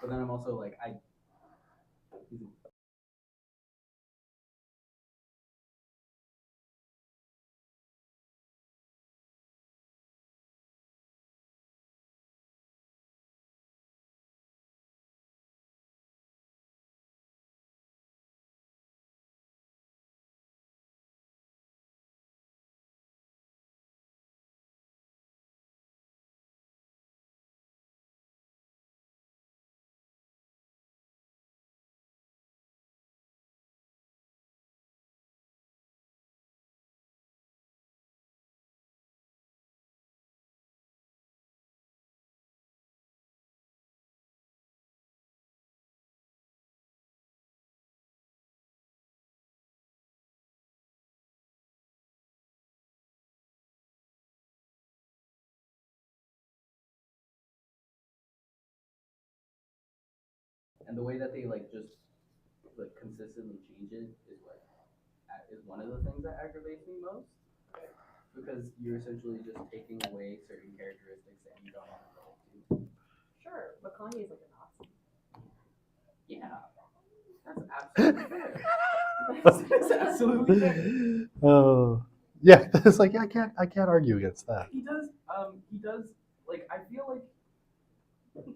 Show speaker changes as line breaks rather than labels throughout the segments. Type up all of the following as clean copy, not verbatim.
but then I'm also like, and the way that they like just like consistently change it is what is one of the things that aggravates me most, because you're essentially just taking away certain characteristics that you don't want to relate to.
Sure, but Kanye's like a Nazi.
Yeah, that's absolutely fair. That's absolutely fair.
Oh, yeah. It's like I can't argue against that.
He does. Like, I feel like.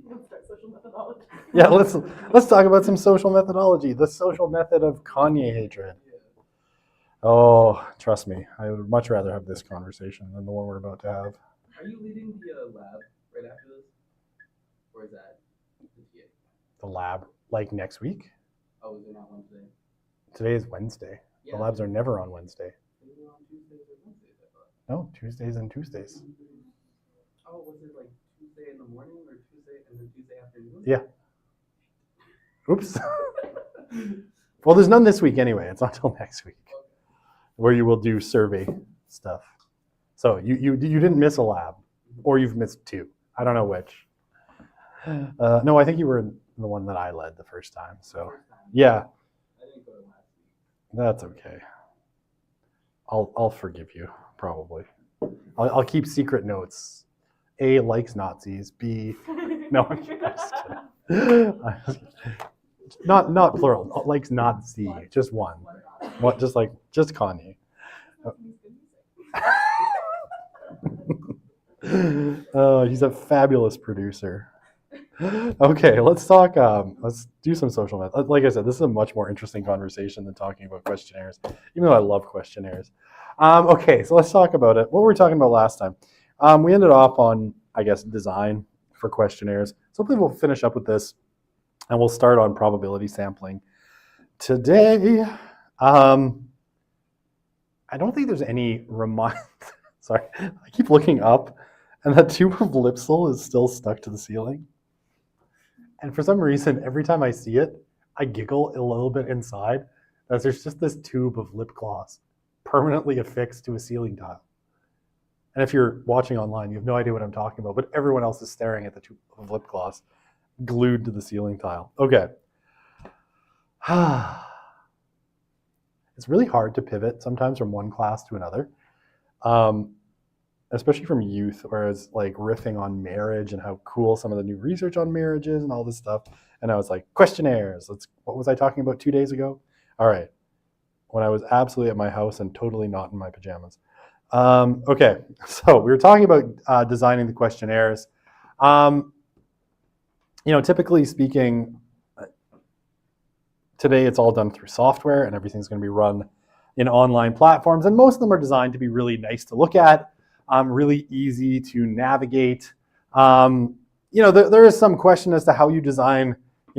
Let's start social methodology.
Yeah, let's talk about some social methodology. The social method of Kanye hatred. Oh, trust me, I would much rather have this conversation than the one we're about to have.
Are you leading the lab right after this, or is that the TA?
The lab, like next week?
Oh, is it not Wednesday?
Today is Wednesday.
Yeah.
The labs are never on Wednesday.
Maybe on Tuesdays or Wednesdays, I thought.
No, Tuesdays and Tuesdays.
Oh, was it like Tuesday in the morning or Tuesday and then Tuesday afternoon?
Yeah. Oops. Well, there's none this week anyway. It's not till next week, where you will do survey stuff. So you didn't miss a lab, or you've missed two. I don't know which. No, I think you were in the one that I led the first time. So yeah,
I didn't go to last week.
that's okay. I'll forgive you probably. I'll keep secret notes. A, likes Nazis. B, no, I'm just kidding. Not plural. Likes Nazi, just one. What? Just Kanye. He's a fabulous producer. Okay, let's talk. Let's do some social method. Like I said, this is a much more interesting conversation than talking about questionnaires, even though I love questionnaires. Okay, so let's talk about it. What were we talking about last time? We ended off on, I guess, design for questionnaires. So hopefully we'll finish up with this, and we'll start on probability sampling today. I don't think there's any Sorry, I keep looking up, and that tube of Lipsil is still stuck to the ceiling. And for some reason, every time I see it, I giggle a little bit inside, as there's just this tube of lip gloss permanently affixed to a ceiling tile. And if you're watching online, you have no idea what I'm talking about, but everyone else is staring at the tube of lip gloss glued to the ceiling tile. Okay. It's really hard to pivot sometimes from one class to another, especially from youth, whereas like riffing on marriage and how cool some of the new research on marriage is and all this stuff. And I was like, questionnaires. What was I talking about 2 days ago? All right. When I was absolutely at my house and totally not in my pajamas. Okay, so we were talking about designing the questionnaires. Typically speaking, today it's all done through software, and everything's going to be run in online platforms, and most of them are designed to be really nice to look at, really easy to navigate. There is some question as to how you design,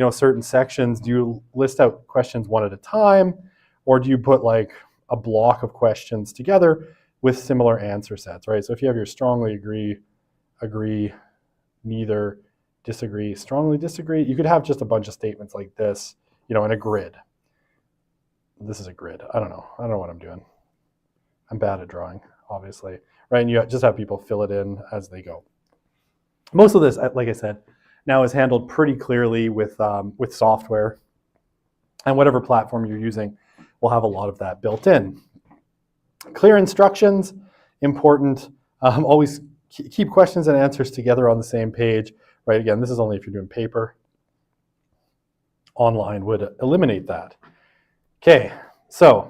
certain sections. Do you list out questions one at a time, or do you put like a block of questions together with similar answer sets, right? So if you have your strongly agree, neither, disagree, strongly disagree, you could have just a bunch of statements like this, in a grid. This is a grid. I don't know what I'm doing. I'm bad at drawing, obviously, right? And you just have people fill it in as they go. Most of this, like I said, now is handled pretty clearly with software, and whatever platform you're using will have a lot of that built in. Clear instructions, important. Always keep questions and answers together on the same page, right? Again, this is only if you're doing paper. online would eliminate that. Okay, so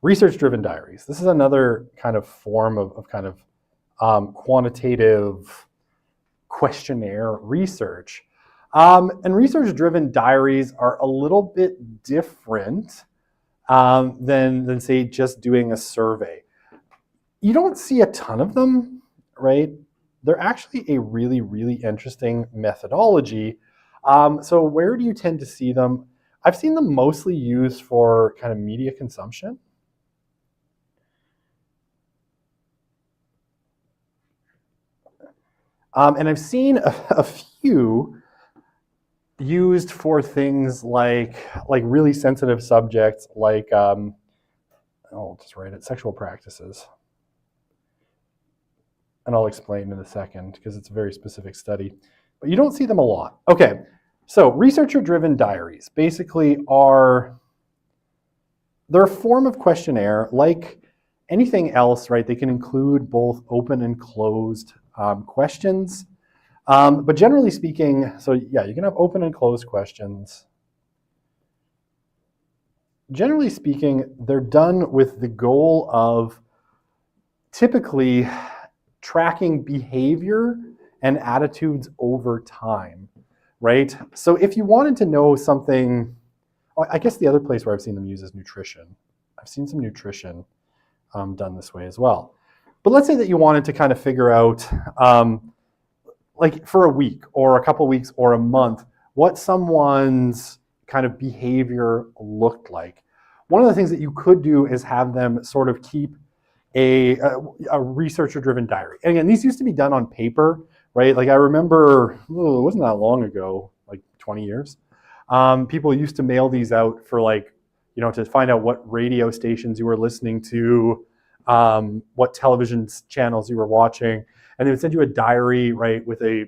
research-driven diaries. This is another kind of form of kind of quantitative questionnaire research. And research-driven diaries are a little bit different than say, just doing a survey. You don't see a ton of them, right? They're actually a really, really interesting methodology. So where do you tend to see them? I've seen them mostly used for kind of media consumption. And I've seen a few used for things like really sensitive subjects, like I'll just write it, sexual practices. And I'll explain in a second because it's a very specific study. But you don't see them a lot. Okay, so researcher-driven diaries basically they're a form of questionnaire like anything else, right? They can include both open and closed questions. But generally speaking, so yeah, you can have open and closed questions. Generally speaking, they're done with the goal of typically tracking behavior and attitudes over time, right? So if you wanted to know something, I guess the other place where I've seen them use is nutrition. I've seen some nutrition done this way as well. But let's say that you wanted to kind of figure out, like for a week or a couple weeks or a month, what someone's kind of behavior looked like. One of the things that you could do is have them sort of keep a researcher-driven diary. And again, these used to be done on paper, right? Like I remember, it wasn't that long ago, like 20 years. People used to mail these out for like, to find out what radio stations you were listening to, what television channels you were watching. And they would send you a diary, right, with a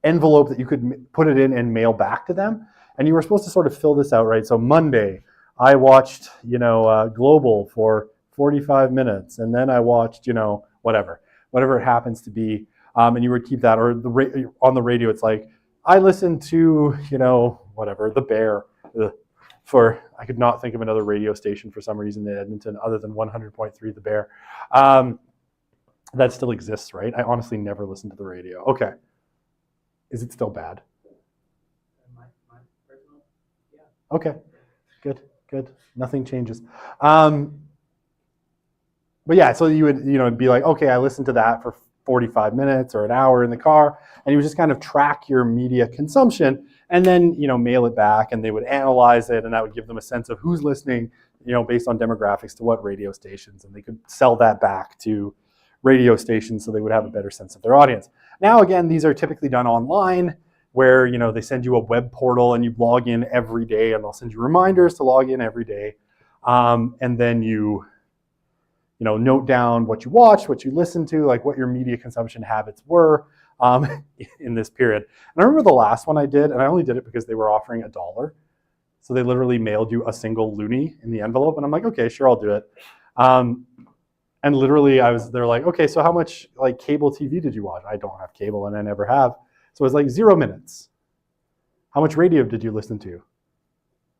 envelope that you could put it in and mail back to them. And you were supposed to sort of fill this out, right? So Monday, I watched, Global for 45 minutes. And then I watched, whatever it happens to be. And you would keep that, or on the radio, it's like, I listened to, The Bear I could not think of another radio station for some reason in Edmonton other than 100.3 The Bear. That still exists, right? I honestly never listened to the radio. Okay. Is it still bad?
My personal, yeah.
Okay. Good. Nothing changes. But yeah, so you would, be like, okay, I listened to that for 45 minutes or an hour in the car, and you would just kind of track your media consumption and then, mail it back, and they would analyze it, and that would give them a sense of who's listening, based on demographics to what radio stations, and they could sell that back to radio stations so they would have a better sense of their audience. Now, again, these are typically done online where, they send you a web portal and you log in every day, and they'll send you reminders to log in every day. And then you note down what you watched, what you listened to, like what your media consumption habits were in this period. And I remember the last one I did, and I only did it because they were offering $1. So they literally mailed you a single loonie in the envelope. And I'm like, okay, sure, I'll do it. And literally they're like, okay, so how much like cable TV did you watch? I don't have cable and I never have. So it was like 0 minutes. How much radio did you listen to?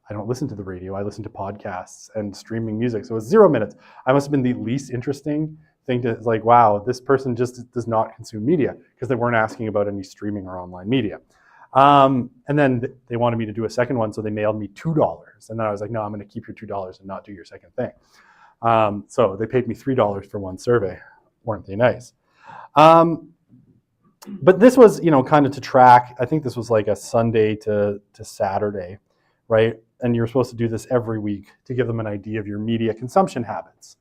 I don't listen to the radio. I listen to podcasts and streaming music. So it was 0 minutes. I must have been the least interesting thing to, like, wow, this person just does not consume media, because they weren't asking about any streaming or online media. And then they wanted me to do a second one, so they mailed me $2. And then I was like, no, I'm going to keep your $2 and not do your second thing. So they paid me $3 for one survey. Weren't they nice? But this was, kind of to track. I think this was like a Sunday to Saturday, right? And you're supposed to do this every week to give them an idea of your media consumption habits.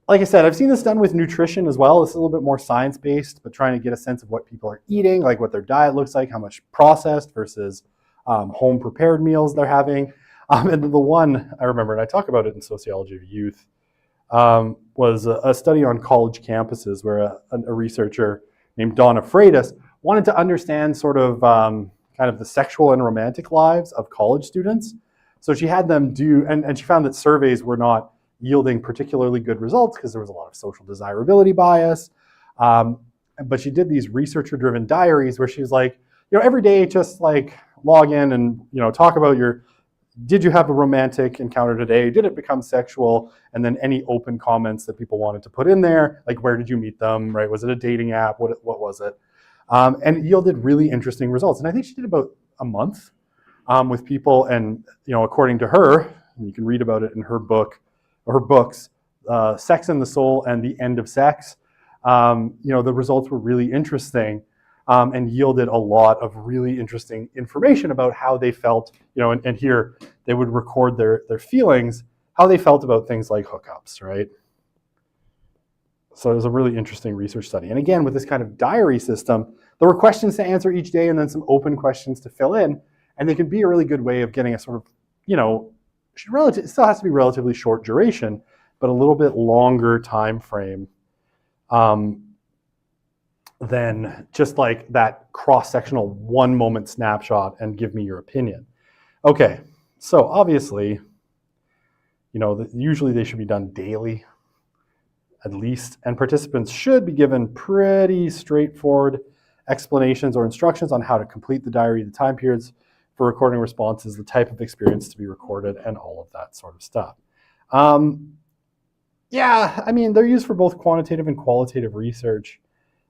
Like I said, I've seen this done with nutrition as well. It's a little bit more science-based, but trying to get a sense of what people are eating, like what their diet looks like, how much processed versus home-prepared meals they're having. And the one I remember, and I talk about it in Sociology of Youth, was a study on college campuses where a researcher named Donna Freitas wanted to understand sort of kind of the sexual and romantic lives of college students. So she had them do, and she found that surveys were not yielding particularly good results because there was a lot of social desirability bias. And but she did these researcher-driven diaries where she's like, every day just like log in and, talk about did you have a romantic encounter today? Did it become sexual? And then any open comments that people wanted to put in there, like where did you meet them, right? Was it a dating app? What was it? And it yielded really interesting results. And I think she did about a month with people. And, according to her, and you can read about it in her book, or her books, Sex and the Soul and the End of Sex, the results were really interesting. And yielded a lot of really interesting information about how they felt, and here they would record their feelings, how they felt about things like hookups, right? So it was a really interesting research study. And again, with this kind of diary system, there were questions to answer each day and then some open questions to fill in. And they can be a really good way of getting a sort of, it still has to be relatively short duration, but a little bit longer time frame than just like that cross-sectional 1 moment snapshot and give me your opinion. Okay, so obviously, usually they should be done daily, at least, and participants should be given pretty straightforward explanations or instructions on how to complete the diary, the time periods for recording responses, the type of experience to be recorded, and all of that sort of stuff. They're used for both quantitative and qualitative research.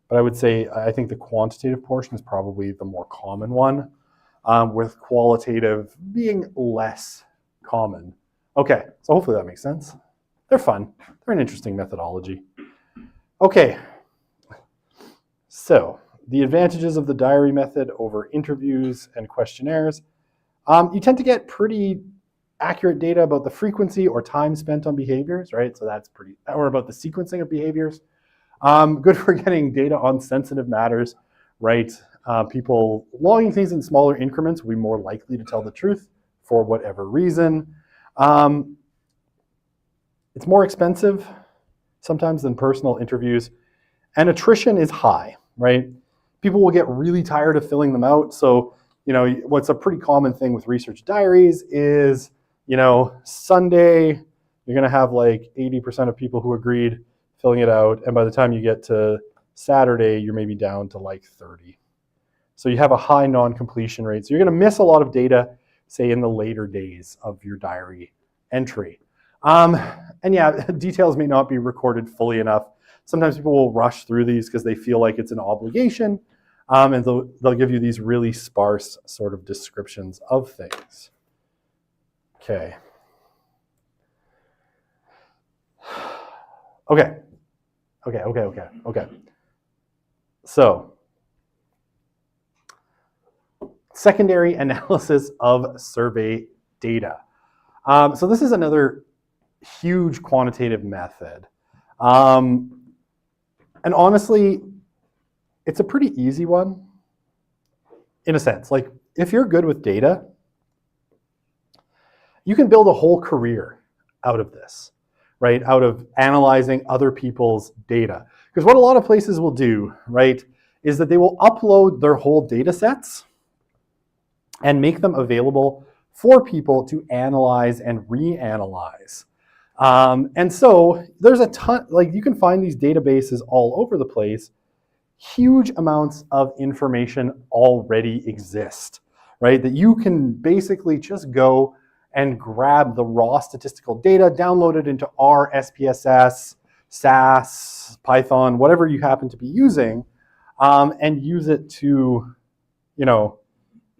But I would say, I think the quantitative portion is probably the more common one, with qualitative being less common. Okay, so hopefully that makes sense. They're fun. They're an interesting methodology. Okay, so the advantages of the diary method over interviews and questionnaires. You tend to get pretty accurate data about the frequency or time spent on behaviors, right? So that's or about the sequencing of behaviors. Good for getting data on sensitive matters, right? People logging things in smaller increments will be more likely to tell the truth for whatever reason. It's more expensive sometimes than personal interviews, and attrition is high, right? People will get really tired of filling them out. So, what's a pretty common thing with research diaries is, Sunday, you're gonna have like 80% of people who agreed filling it out, and by the time you get to Saturday, you're maybe down to like 30. So you have a high non-completion rate. So you're going to miss a lot of data, say in the later days of your diary entry. Details may not be recorded fully enough. Sometimes people will rush through these because they feel like it's an obligation, and they'll give you these really sparse sort of descriptions of things. Okay. Okay. So, secondary analysis of survey data. So this is another huge quantitative method. And honestly, it's a pretty easy one in a sense. Like, if you're good with data, you can build a whole career out of this, right? Out of analyzing other people's data. Because what a lot of places will do, right, is that they will upload their whole data sets and make them available for people to analyze and reanalyze. And so there's a ton, like you can find these databases all over the place. Huge amounts of information already exist, right? That you can basically just go and grab the raw statistical data, download it into R, SPSS, SAS, Python, whatever you happen to be using, and use it to,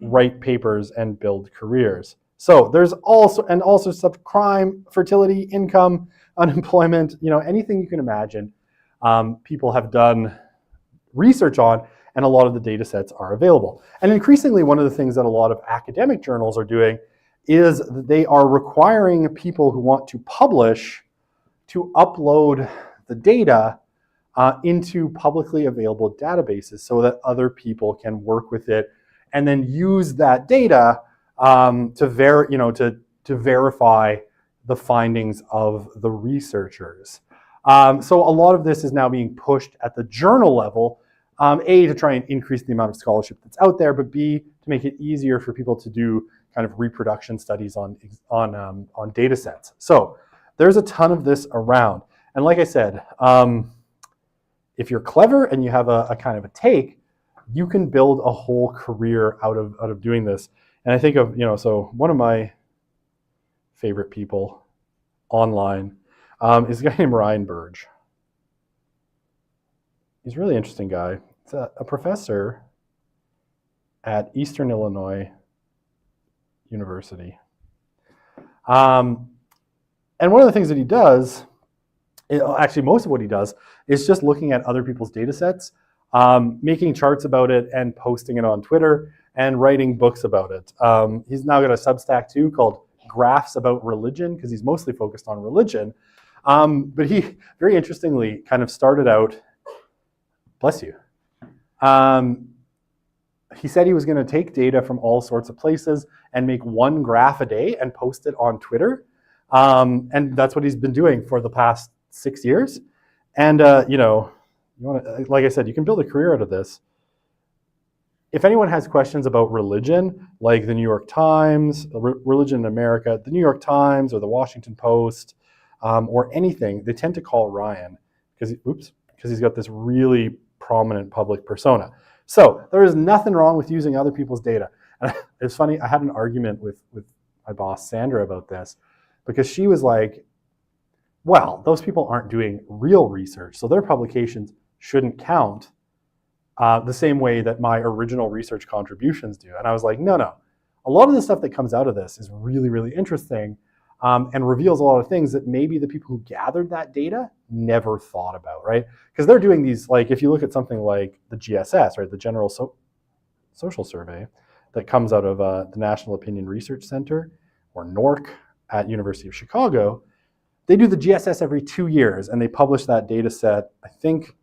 write papers and build careers. So there's also sub crime, fertility, income, unemployment, anything you can imagine. People have done research on, and a lot of the data sets are available. And increasingly, one of the things that a lot of academic journals are doing is that they are requiring people who want to publish to upload the data into publicly available databases so that other people can work with it and then use that data to verify the findings of the researchers. So a lot of this is now being pushed at the journal level, A, to try and increase the amount of scholarship that's out there, but B, to make it easier for people to do kind of reproduction studies on data sets. So there's a ton of this around. And like I said, if you're clever and you have a kind of a take, you can build a whole career out of doing this. And I think of, so one of my favorite people online is a guy named Ryan Burge. He's a really interesting guy. He's a professor at Eastern Illinois University. And one of the things that he does, actually most of what he does, is just looking at other people's data sets, making charts about it and posting it on Twitter and writing books about it. He's now got a Substack too called Graphs About Religion, because he's mostly focused on religion. But he, very interestingly, kind of started out, bless you, he said he was going to take data from all sorts of places and make one graph a day and post it on Twitter. And that's what he's been doing for the past 6 years. And, you want to, like I said, you can build a career out of this. If anyone has questions about religion, like the New York Times, religion in America, the New York Times or the Washington Post, or anything, they tend to call Ryan because he's got this really prominent public persona. So there is nothing wrong with using other people's data. And it's funny, I had an argument with my boss, Sandra, about this, because she was like, well, those people aren't doing real research, so their publications shouldn't count the same way that my original research contributions do. And I was like, no. A lot of the stuff that comes out of this is really, really interesting and reveals a lot of things that maybe the people who gathered that data never thought about, right? Because they're doing these, like if you look at something like the GSS, right, the General Social Survey that comes out of the National Opinion Research Center, or NORC at University of Chicago, they do the GSS every 2 years, and they publish that data set, I think,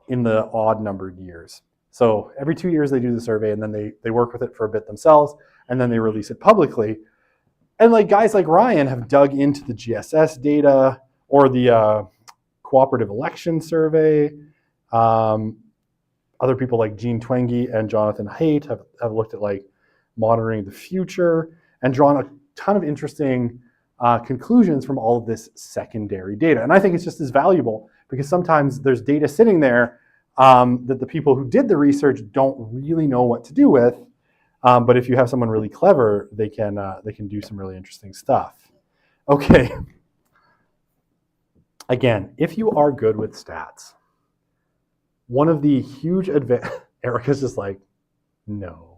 in the odd numbered years. So every 2 years they do the survey, and then they work with it for a bit themselves, and then they release it publicly. And like guys like Ryan have dug into the GSS data or the Cooperative Election Survey. Other people like Gene Twenge and Jonathan Haidt have looked at like monitoring the future and drawn a ton of interesting conclusions from all of this secondary data. And I think it's just as valuable because sometimes there's data sitting there that the people who did the research don't really know what to do with. But if you have someone really clever, they can do some really interesting stuff. Okay. Again, if you are good with stats, one of the huge Erica's just like, no.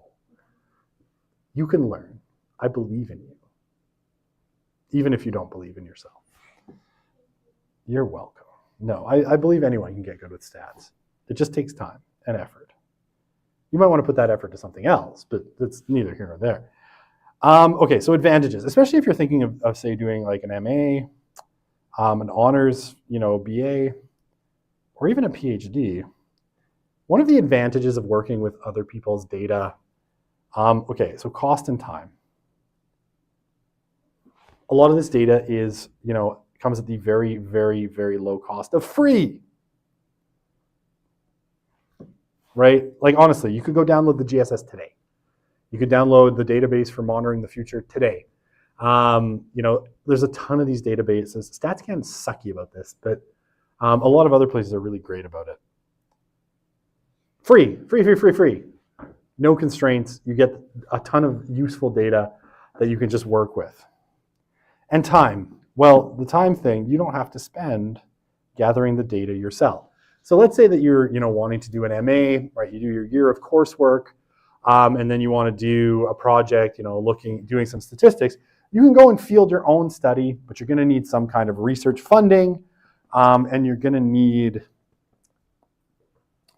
You can learn. I believe in you. Even if you don't believe in yourself. You're welcome. No, I believe anyone can get good with stats. It just takes time and effort. You might want to put that effort to something else, but that's neither here nor there. Okay, so advantages, especially if you're thinking of say, doing like an MA, an honors, BA, or even a PhD. One of the advantages of working with other people's data, okay, so cost and time. A lot of this data is, comes at the very, very, very low cost of free. Right? Like honestly, you could go download the GSS today. You could download the database for monitoring the future today. There's a ton of these databases. StatsCan's sucky about this, but a lot of other places are really great about it. Free. No constraints. You get a ton of useful data that you can just work with. And time. Well, the time thing, you don't have to spend gathering the data yourself. So let's say that you're wanting to do an MA, right? You do your year of coursework, and then you want to do a project, doing some statistics. You can go and field your own study, but you're going to need some kind of research funding, and you're going to need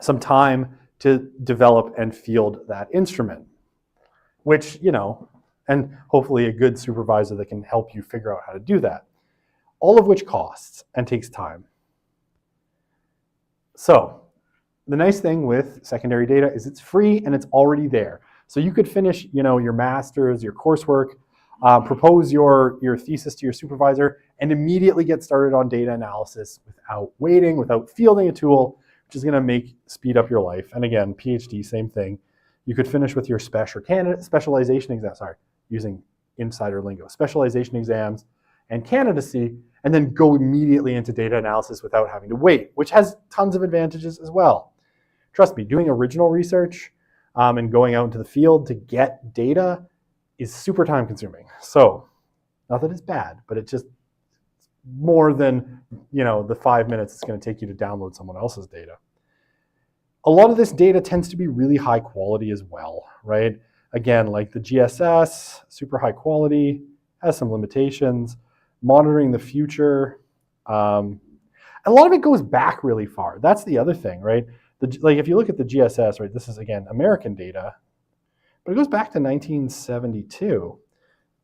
some time to develop and field that instrument, which, and hopefully a good supervisor that can help you figure out how to do that. All of which costs and takes time. So the nice thing with secondary data is it's free and it's already there. So you could finish, your master's, your coursework, propose your thesis to your supervisor, and immediately get started on data analysis without waiting, without fielding a tool, which is going to speed up your life. And again, PhD, same thing. You could finish with your specialization exam, using insider lingo, specialization exams and candidacy, and then go immediately into data analysis without having to wait, which has tons of advantages as well. Trust me, doing original research and going out into the field to get data is super time consuming. So, not that it's bad, but it's just more than the 5 minutes it's going to take you to download someone else's data. A lot of this data tends to be really high quality as well, right? Again, like the GSS, super high quality, has some limitations. Monitoring the future, a lot of it goes back really far. That's the other thing, right? Like if you look at the GSS, right, this is again American data, but it goes back to 1972,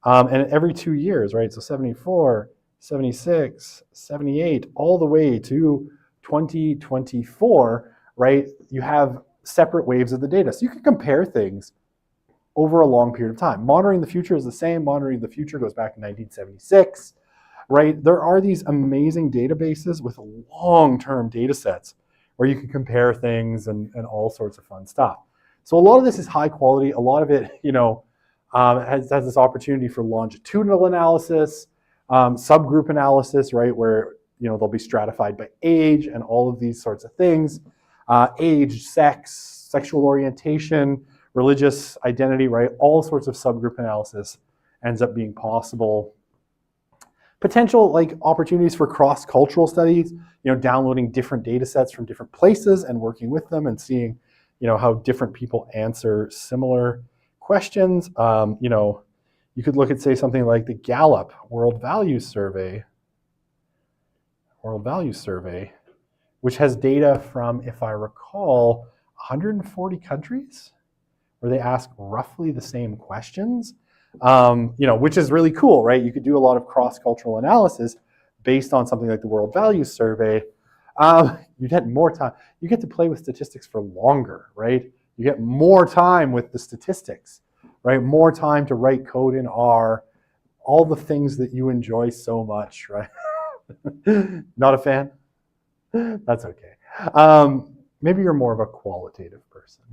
and every 2 years, right? So 74, 76, 78, all the way to 2024, right? You have separate waves of the data. So you can compare things over a long period of time. Monitoring the future is the same. Monitoring the future goes back to 1976, right? There are these amazing databases with long-term data sets where you can compare things and all sorts of fun stuff. So a lot of this is high quality. A lot of it, has this opportunity for longitudinal analysis, subgroup analysis, right, where they'll be stratified by age and all of these sorts of things, age, sex, sexual orientation, religious identity, right? All sorts of subgroup analysis ends up being possible. Potential opportunities for cross-cultural studies, downloading different data sets from different places and working with them and seeing, how different people answer similar questions. You could look at, say, something like the Gallup World Values Survey, which has data from, if I recall, 140 countries, where they ask roughly the same questions, which is really cool, right? You could do a lot of cross-cultural analysis based on something like the World Values Survey. You get more time. You get to play with statistics for longer, right? You get more time with the statistics, right? More time to write code in R, all the things that you enjoy so much, right? Not a fan? That's okay. Maybe you're more of a qualitative person.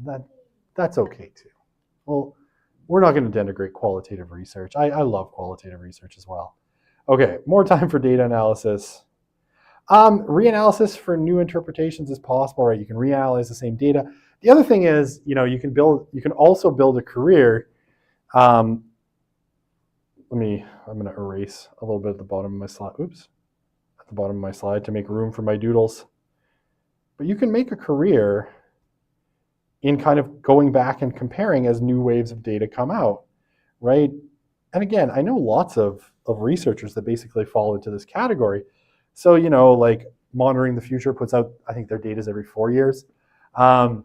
That's okay too. Well, we're not going to denigrate qualitative research. I love qualitative research as well. Okay, more time for data analysis. Reanalysis for new interpretations is possible, right? You can reanalyze the same data. The other thing is, you can also build a career. I'm going to erase a little bit at the bottom of my slide. Oops, at the bottom of my slide to make room for my doodles. But you can make a career in kind of going back and comparing as new waves of data come out, right? And again, I know lots of researchers that basically fall into this category. So, like Monitoring the Future puts out, I think their data is every 4 years. Or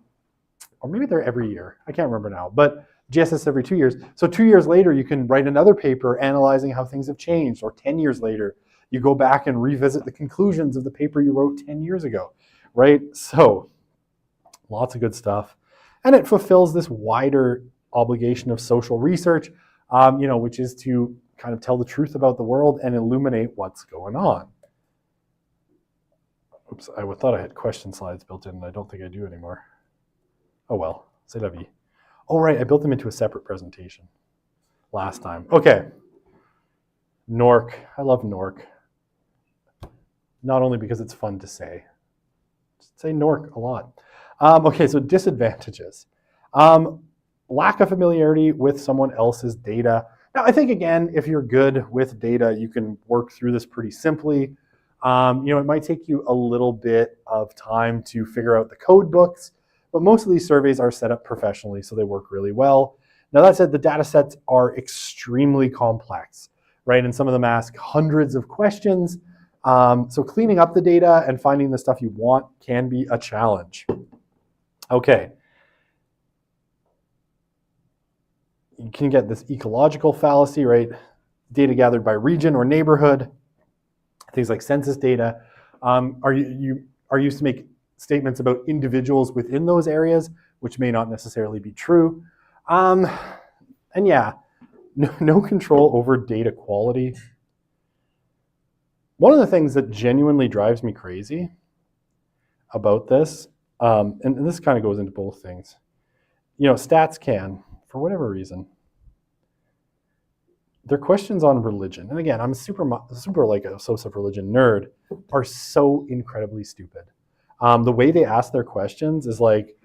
maybe they're every year. I can't remember now. But GSS every 2 years. So 2 years later, you can write another paper analyzing how things have changed. Or 10 years later, you go back and revisit the conclusions of the paper you wrote 10 years ago, right? So lots of good stuff. And it fulfills this wider obligation of social research, which is to kind of tell the truth about the world and illuminate what's going on. Oops, I thought I had question slides built in, and I don't think I do anymore. Oh well, c'est la vie. Oh right, I built them into a separate presentation last time. Okay, NORC. I love NORC. Not only because it's fun to say. Just say NORC a lot. Okay, so disadvantages. Lack of familiarity with someone else's data. Now, I think, again, if you're good with data, you can work through this pretty simply. It might take you a little bit of time to figure out the code books, but most of these surveys are set up professionally, so they work really well. Now, that said, the data sets are extremely complex, right? And some of them ask hundreds of questions. So cleaning up the data and finding the stuff you want can be a challenge. Okay. You can get this ecological fallacy, right? Data gathered by region or neighborhood, things like census data, are used to make statements about individuals within those areas, which may not necessarily be true. And yeah, no control over data quality. One of the things that genuinely drives me crazy about this, and this kind of goes into both things, Stats can, for whatever reason, their questions on religion, and again, I'm super like a social religion nerd, are so incredibly stupid. The way they ask their questions is like,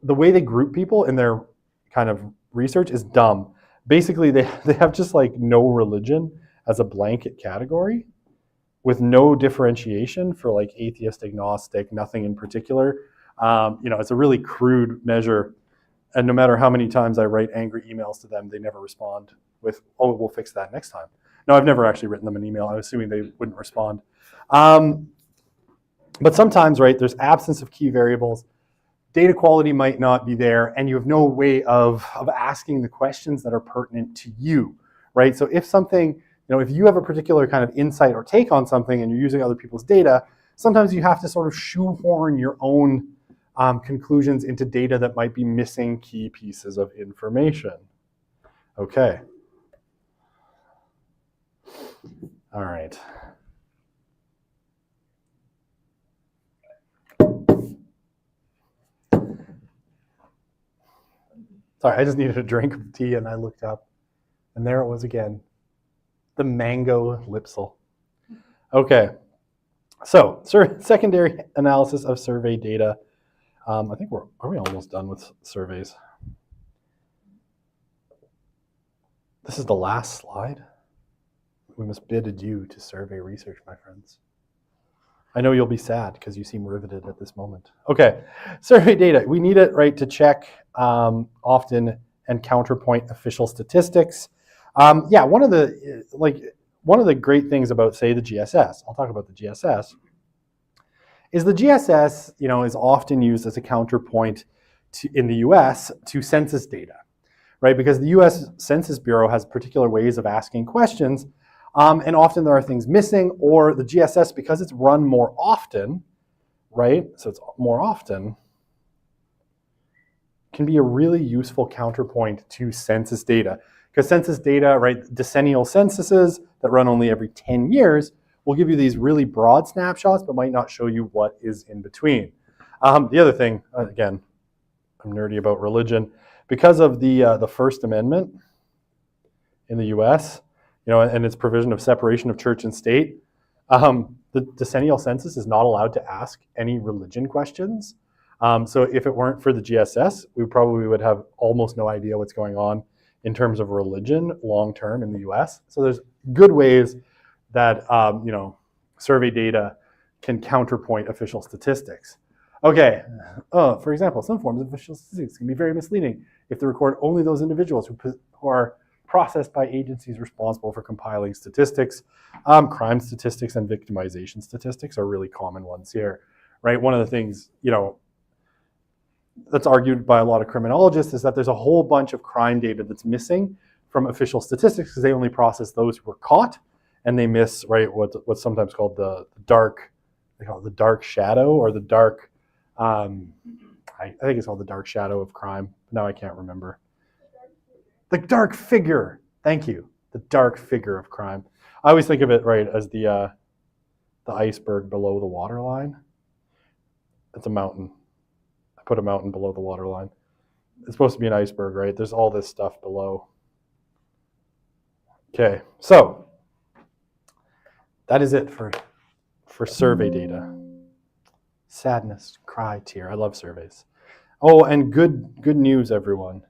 the way they group people in their kind of research is dumb. Basically, they have just like no religion as a blanket category with no differentiation for like atheist, agnostic, nothing in particular. It's a really crude measure. And no matter how many times I write angry emails to them, they never respond with, oh, we'll fix that next time. No, I've never actually written them an email. I'm assuming they wouldn't respond. But sometimes, right, there's absence of key variables. Data quality might not be there, and you have no way of asking the questions that are pertinent to you, right? So if something, if you have a particular kind of insight or take on something and you're using other people's data, sometimes you have to sort of shoehorn your own conclusions into data that might be missing key pieces of information. Okay. All right. Sorry, I just needed a drink of tea and I looked up and there it was again. The mango lipsil. Okay. So, secondary analysis of survey data. I think are we almost done with surveys? This is the last slide. We must bid adieu to survey research, my friends. I know you'll be sad because you seem riveted at this moment. Okay, survey data. We need it, right, to check often and counterpoint official statistics. One of the great things about, say, the GSS, I'll talk about the GSS, is the GSS, is often used as a counterpoint in the US to census data, right? Because the US Census Bureau has particular ways of asking questions, and often there are things missing, or the GSS, because it's run more often, right? So it's more often, can be a really useful counterpoint to census data. Because census data, right, decennial censuses that run only every 10 years will give you these really broad snapshots, but might not show you what is in between. The other thing, again, I'm nerdy about religion, because of the First Amendment in the US, and its provision of separation of church and state, the decennial census is not allowed to ask any religion questions. So if it weren't for the GSS, we probably would have almost no idea what's going on in terms of religion long-term in the US. So there's good ways that, survey data can counterpoint official statistics. Okay, for example, some forms of official statistics can be very misleading if they record only those individuals who are processed by agencies responsible for compiling statistics. Crime statistics and victimization statistics are really common ones here, right? One of the things, that's argued by a lot of criminologists is that there's a whole bunch of crime data that's missing from official statistics because they only process those who were caught, and they miss, right, what's sometimes called the dark, they call it the dark shadow, or the dark, I think it's called the dark shadow of crime. Now I can't remember. The dark figure. Thank you. The dark figure of crime. I always think of it, right, as the iceberg below the waterline. It's a mountain. I put a mountain below the waterline. It's supposed to be an iceberg, right? There's all this stuff below. Okay, so that is it for survey data. Sadness, cry, tear. I love surveys. Oh, and good news, everyone.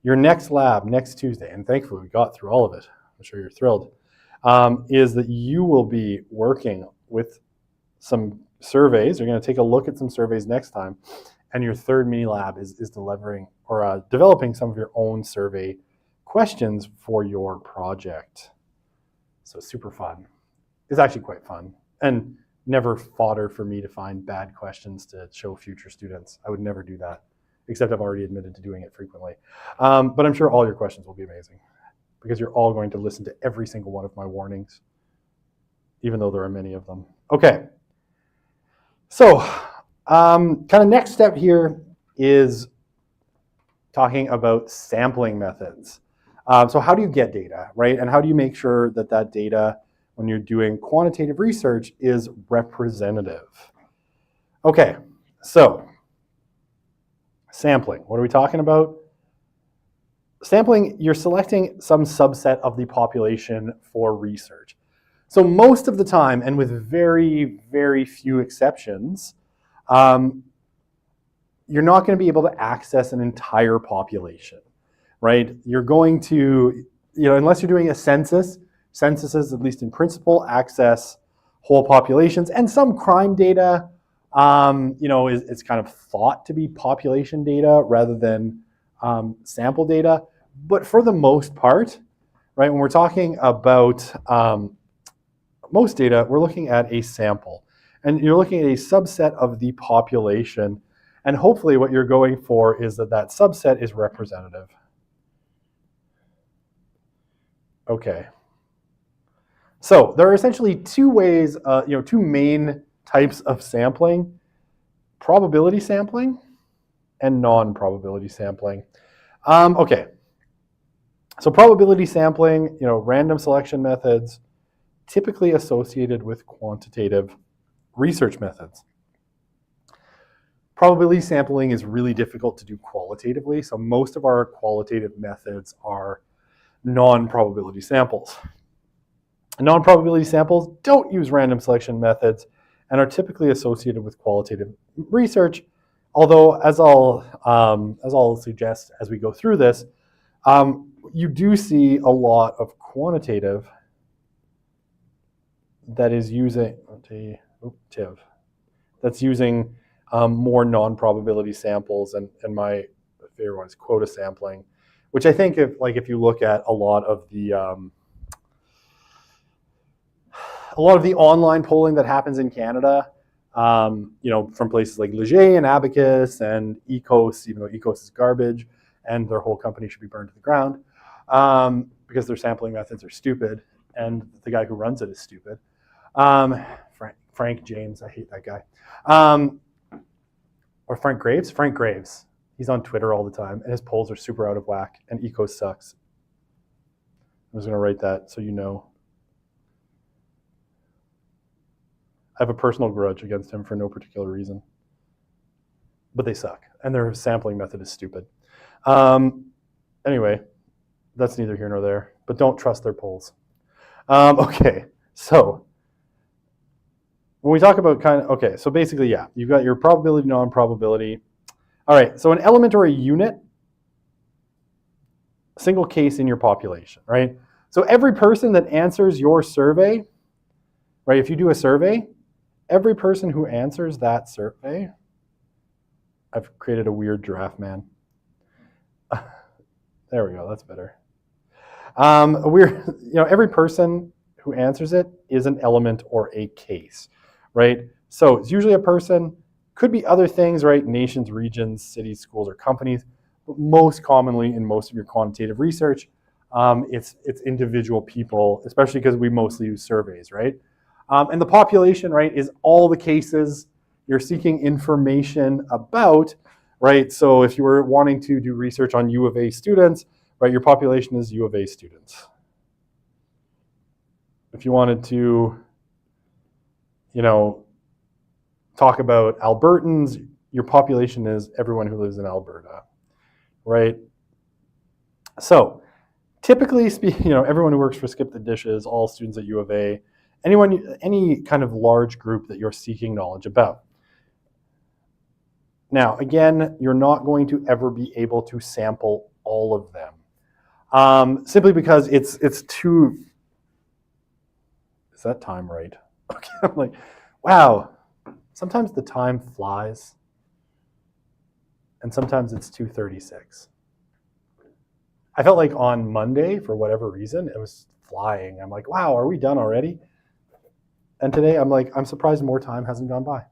Your next lab, next Tuesday, and thankfully we got through all of it, I'm sure you're thrilled, is that you will be working with some surveys. You're going to take a look at some surveys next time, and your third mini lab is delivering or developing some of your own survey questions for your project. So super fun. It's actually quite fun, and never fodder for me to find bad questions to show future students. I would never do that, except I've already admitted to doing it frequently. But I'm sure all your questions will be amazing because you're all going to listen to every single one of my warnings, even though there are many of them. Okay, so kind of next step here is talking about sampling methods. So how do you get data, right? And how do you make sure that that data, when you're doing quantitative research, is representative? Okay, so sampling, what are we talking about? sampling, you're selecting some subset of the population for research. So most of the time, and with very, very few exceptions, you're not going to be able to access an entire population, right? You're going to, unless you're doing a census, censuses, at least in principle, access whole populations, and some crime data, is kind of thought to be population data rather than sample data. But for the most part, right, when we're talking about most data, we're looking at a sample. And you're looking at a subset of the population. And hopefully what you're going for is that subset is representative. Okay. So there are essentially two ways, two main types of sampling: probability sampling and non-probability sampling. Okay. So probability sampling, random selection methods, typically associated with quantitative research methods. Probability sampling is really difficult to do qualitatively, so most of our qualitative methods are non-probability samples. Non-probability samples don't use random selection methods and are typically associated with qualitative research, although as I'll suggest as we go through this, you do see a lot of quantitative that is using more non-probability samples, and my favorite one is quota sampling, which I think if you look at a lot of the online polling that happens in Canada, from places like Leger and Abacus and Ecos, even though Ecos is garbage and their whole company should be burned to the ground because their sampling methods are stupid and the guy who runs it is stupid. Frank James, I hate that guy. Or Frank Graves? Frank Graves. He's on Twitter all the time, and his polls are super out of whack, and Ecos sucks. I'm just going to write that so you know. I have a personal grudge against him for no particular reason. But they suck, and their sampling method is stupid. Anyway, that's neither here nor there, but don't trust their polls. Okay, so when we talk about so basically, yeah, you've got your probability, non-probability. All right, so an element or a unit, single case in your population, right? So every person that answers your survey, right, if you do a survey, every person who answers that survey, I've created a weird giraffe man. There we go, that's better. Every person who answers it is an element or a case, right? So it's usually a person, could be other things, right? Nations, regions, cities, schools, or companies. But most commonly in most of your quantitative research, it's individual people, especially because we mostly use surveys, right? And the population, right, is all the cases you're seeking information about, right? So if you were wanting to do research on U of A students, right, your population is U of A students. If you wanted to, talk about Albertans, your population is everyone who lives in Alberta, right? So typically speaking, everyone who works for Skip the Dishes, all students at U of A, any kind of large group that you're seeking knowledge about. Now, again, you're not going to ever be able to sample all of them, simply because it's too. Is that time right? Okay, I'm like, wow. Sometimes the time flies, and sometimes it's 2:36. I felt like on Monday, for whatever reason, it was flying. I'm like, wow, are we done already? And today I'm like, I'm surprised more time hasn't gone by.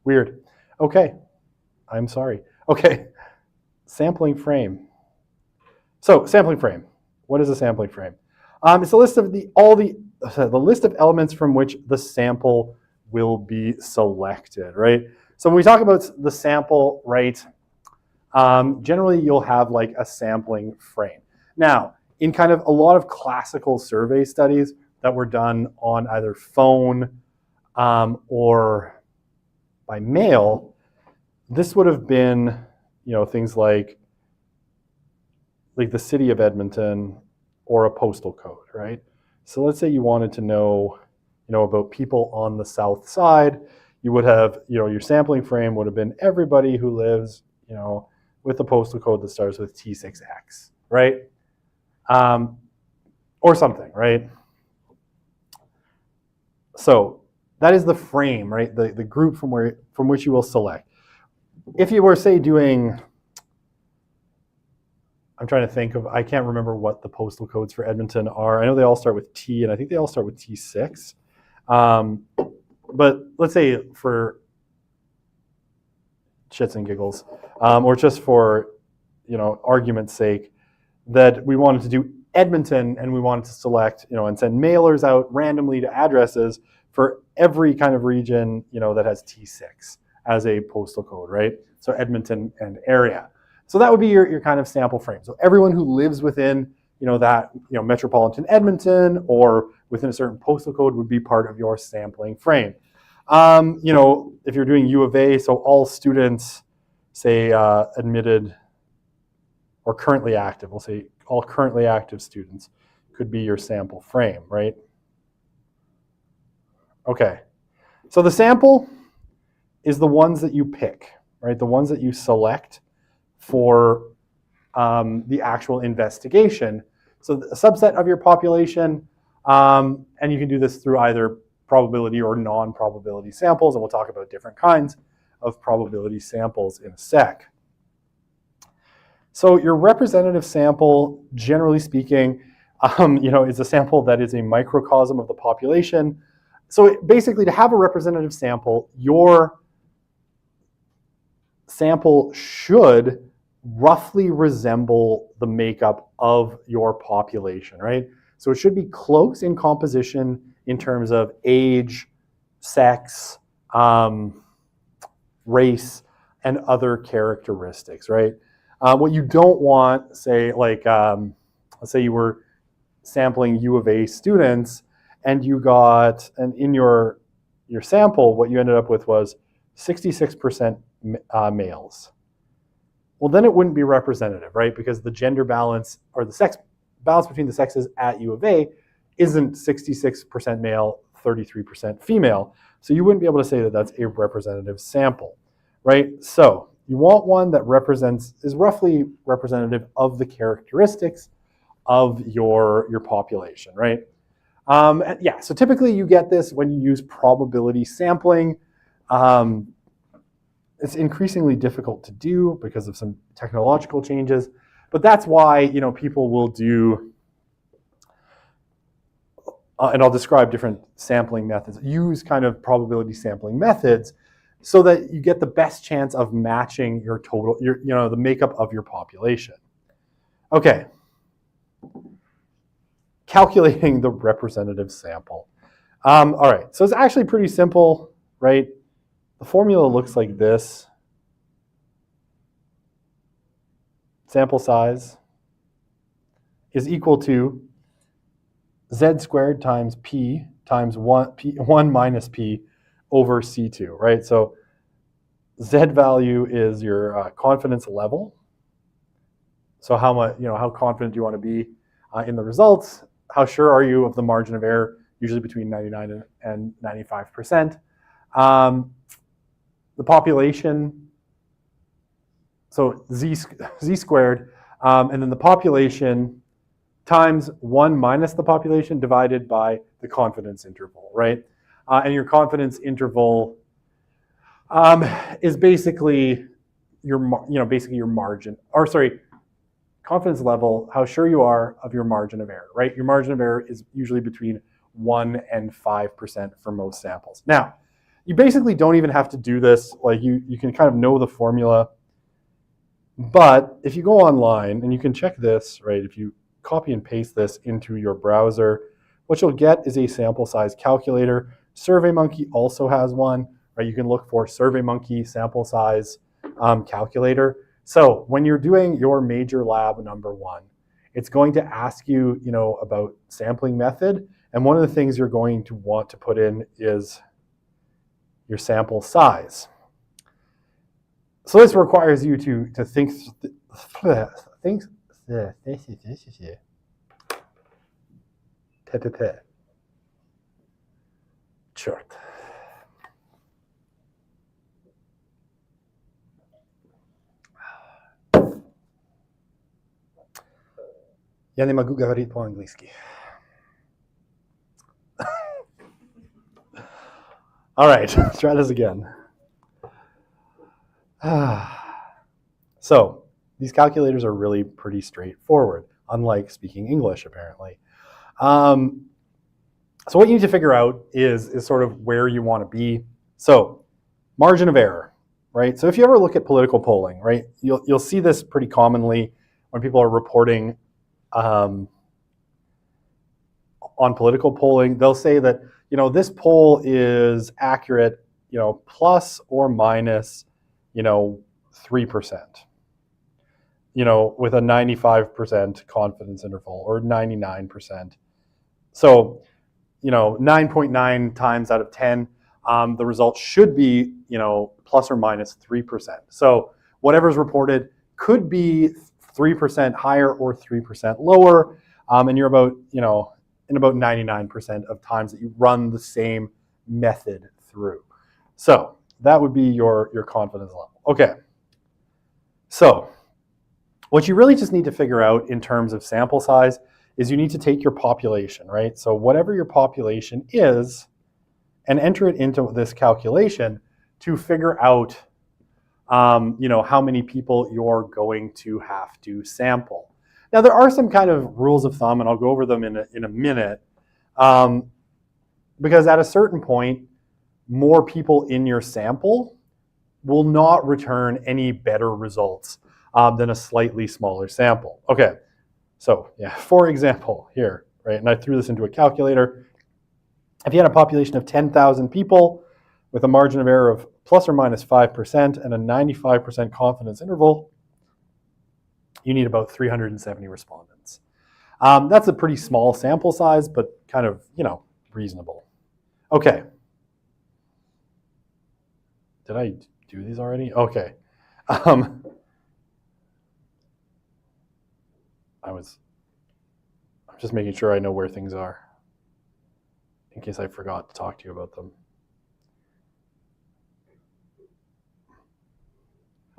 Weird. Okay, I'm sorry. Okay, sampling frame. So sampling frame. What is a sampling frame? It's a list of the list of elements from which the sample will be selected, right? So when we talk about the sample, right, generally you'll have like a sampling frame. Now, in kind of a lot of classical survey studies that were done on either phone or by mail, this would have been, things like, like the city of Edmonton or a postal code, right? So let's say you wanted to know, about people on the south side. You would have, your sampling frame would have been everybody who lives, with a postal code that starts with T6X, right? Or something, right? So that is the frame, right? The group from which you will select. If you were, say, doing, I'm trying to think of, I can't remember what the postal codes for Edmonton are. I know they all start with T, and I think they all start with T6. But let's say for shits and giggles, or just for, argument's sake, that we wanted to do Edmonton and we wanted to select, and send mailers out randomly to addresses for every kind of region, that has T6 as a postal code, right? So Edmonton and area. So that would be your kind of sample frame. So everyone who lives within, that, metropolitan Edmonton or within a certain postal code would be part of your sampling frame. If you're doing U of A, so all students, say, admitted or currently active, we'll say all currently active students could be your sample frame, right? Okay, so the sample is the ones that you pick, right? The ones that you select for the actual investigation. So a subset of your population, and you can do this through either probability or non-probability samples, and we'll talk about different kinds of probability samples in a sec. So your representative sample, generally speaking, is a sample that is a microcosm of the population. So basically, to have a representative sample, your sample should roughly resemble the makeup of your population, right? So it should be close in composition in terms of age, sex, race, and other characteristics, right? What you don't want, say, like, let's say you were sampling U of A students, and you got, and in your sample, what you ended up with was 66% males. Well, then it wouldn't be representative, right? Because the gender balance or the sex balance between the sexes at U of A isn't 66% male, 33% female. So you wouldn't be able to say that that's a representative sample, right? So you want one that is roughly representative of the characteristics of your population, right? So typically you get this when you use probability sampling. It's increasingly difficult to do because of some technological changes, but that's why, people will do, and I'll describe different sampling methods, use kind of probability sampling methods so that you get the best chance of matching your total, the makeup of your population. Okay. Calculating the representative sample. All right, so it's actually pretty simple, right? The formula looks like this. Sample size is equal to z squared times p times 1 minus p over C2, right? So z value is your confidence level. So how much, how confident do you want to be in the results? How sure are you of the margin of error? Usually between 99 and 95%. The population, so z squared, and then the population times 1 minus the population divided by the confidence interval, right? And your confidence interval is basically your margin, or sorry, confidence level, how sure you are of your margin of error, right? Your margin of error is usually between 1 and 5% for most samples. Now, you basically don't even have to do this. Like you can kind of know the formula, but if you go online and you can check this, right? If you copy and paste this into your browser, what you'll get is a sample size calculator. SurveyMonkey also has one, right? You can look for SurveyMonkey sample size calculator. So when you're doing your major lab number 1, it's going to ask you, about sampling method. And one of the things you're going to want to put in is your sample size. So this requires you to think Черт. Я не могу говорить по-английски. All right, let's try this again. So, these calculators are really pretty straightforward, unlike speaking English, apparently. So what you need to figure out is sort of where you want to be. So, margin of error, right? So if you ever look at political polling, right, you'll see this pretty commonly when people are reporting on political polling. They'll say that, you know, this poll is accurate, you know, plus or minus, you know, 3%, you know, with a 95% confidence interval or 99%. So, you know, 9.9 times out of 10, the result should be, you know, plus or minus 3%. So whatever's reported could be 3% higher or 3% lower, and you're about, you know, in about 99% of times that you run the same method through. So that would be your confidence level. Okay. So what you really just need to figure out in terms of sample size is you need to take your population, right? So whatever your population is, and enter it into this calculation to figure out, you know, how many people you're going to have to sample. Now there are some kind of rules of thumb, and I'll go over them in a minute, because at a certain point, more people in your sample will not return any better results than a slightly smaller sample. Okay. So yeah, for example, here, right, and I threw this into a calculator. If you had a population of 10,000 people with a margin of error of plus or minus 5% and a 95% confidence interval, you need about 370 respondents. That's a pretty small sample size, but kind of, you know, reasonable. Okay. Did I do these already? Okay. I'm just making sure I know where things are in case I forgot to talk to you about them.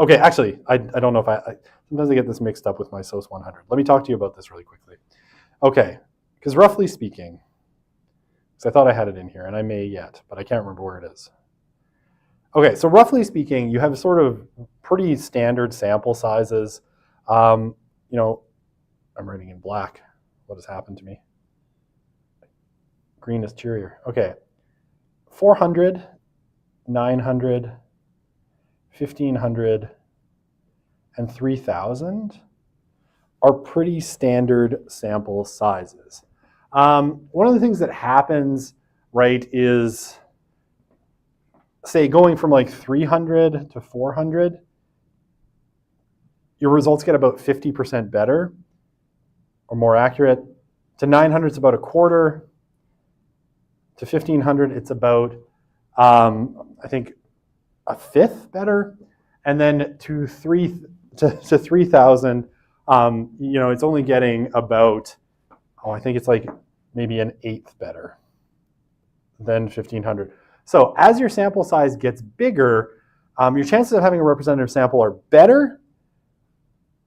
Okay, actually, I don't know if I sometimes I get this mixed up with my SOC 100. Let me talk to you about this really quickly. Okay, because roughly speaking, because I thought I had it in here, and I may yet, but I can't remember where it is. Okay, so roughly speaking, you have sort of pretty standard sample sizes. You know, I'm writing in black. What has happened to me? Green is cheerier. Okay, 400, 900, 1,500, and 3,000 are pretty standard sample sizes. One of the things that happens, right, is, say, going from like 300 to 400, your results get about 50% better or more accurate. To 900, it's about a quarter. To 1,500, it's about, I think, a fifth better. And then to 3,000, you know, it's only getting about, I think it's like maybe an eighth better than 1,500. So as your sample size gets bigger, your chances of having a representative sample are better,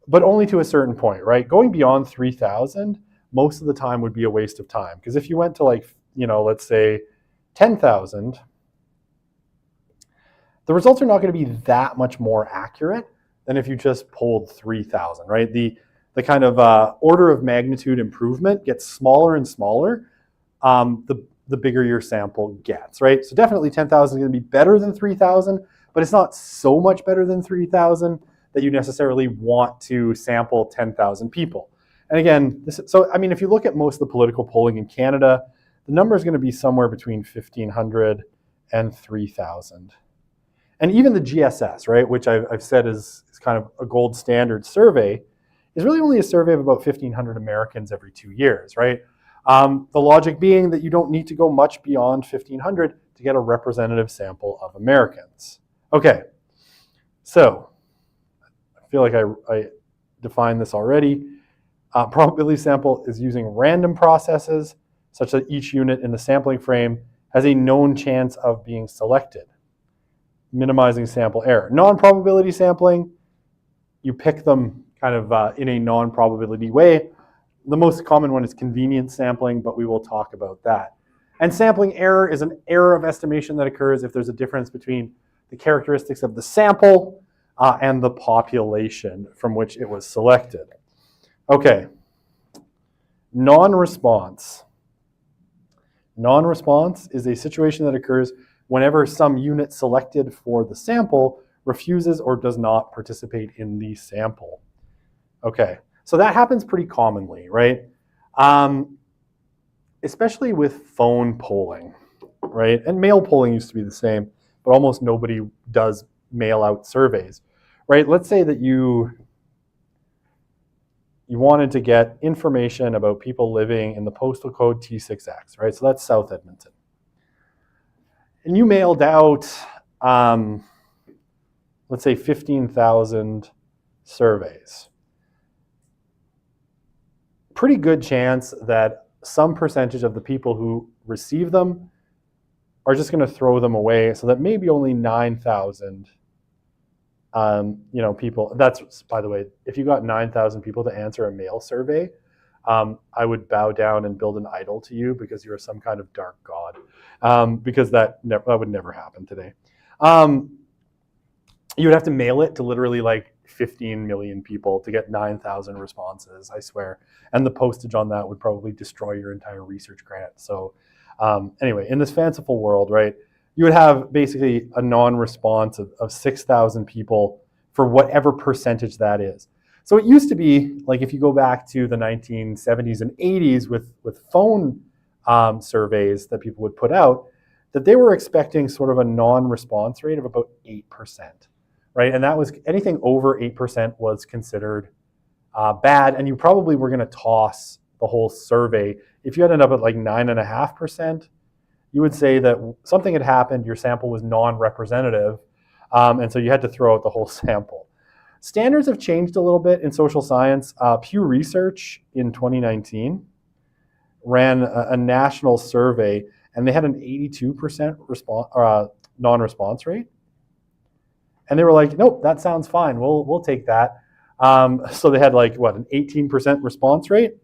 but only to a certain point, right? Going beyond 3,000, most of the time would be a waste of time. Because if you went to like, you know, let's say 10,000, the results are not going to be that much more accurate than if you just polled 3,000, right? The kind of order of magnitude improvement gets smaller and smaller the bigger your sample gets, right? So definitely 10,000 is going to be better than 3,000, but it's not so much better than 3,000 that you necessarily want to sample 10,000 people. And again, so I mean, if you look at most of the political polling in Canada, the number is going to be somewhere between 1,500 and 3,000. And even the GSS, right, which I've said is kind of a gold standard survey, is really only a survey of about 1,500 Americans every 2 years, right? The logic being that you don't need to go much beyond 1,500 to get a representative sample of Americans. Okay, so I feel like I defined this already. Probability sample is using random processes such that each unit in the sampling frame has a known chance of being selected, minimizing sample error. Non-probability sampling, you pick them kind of in a non-probability way. The most common one is convenience sampling, but we will talk about that. And sampling error is an error of estimation that occurs if there's a difference between the characteristics of the sample and the population from which it was selected. Okay, non-response. Non-response is a situation that occurs whenever some unit selected for the sample refuses or does not participate in the sample. Okay, so that happens pretty commonly, right? Especially with phone polling, right? And mail polling used to be the same, but almost nobody does mail out surveys, right? Let's say that you wanted to get information about people living in the postal code T6X, right? So that's South Edmonton. And you mailed out, let's say 15,000 surveys. Pretty good chance that some percentage of the people who receive them are just going to throw them away, so that maybe only 9,000 people. That's, by the way, if you got 9,000 people to answer a mail survey, I would bow down and build an idol to you because you're some kind of dark god, because that would never happen today. You would have to mail it to literally like 15 million people to get 9,000 responses, I swear. And the postage on that would probably destroy your entire research grant. So anyway, in this fanciful world, right, you would have basically a non-response of 6,000 people for whatever percentage that is. So it used to be, like if you go back to the 1970s and 80s with phone surveys that people would put out, that they were expecting sort of a non-response rate of about 8%, right? And that was, anything over 8% was considered bad, and you probably were gonna toss the whole survey. If you ended up at like 9.5%, you would say that something had happened, your sample was non-representative, and so you had to throw out the whole sample. Standards have changed a little bit in social science. Pew Research in 2019 ran a national survey, and they had an 82% non-response rate. And they were like, nope, that sounds fine, we'll take that. So they had like, what, an 18% response rate?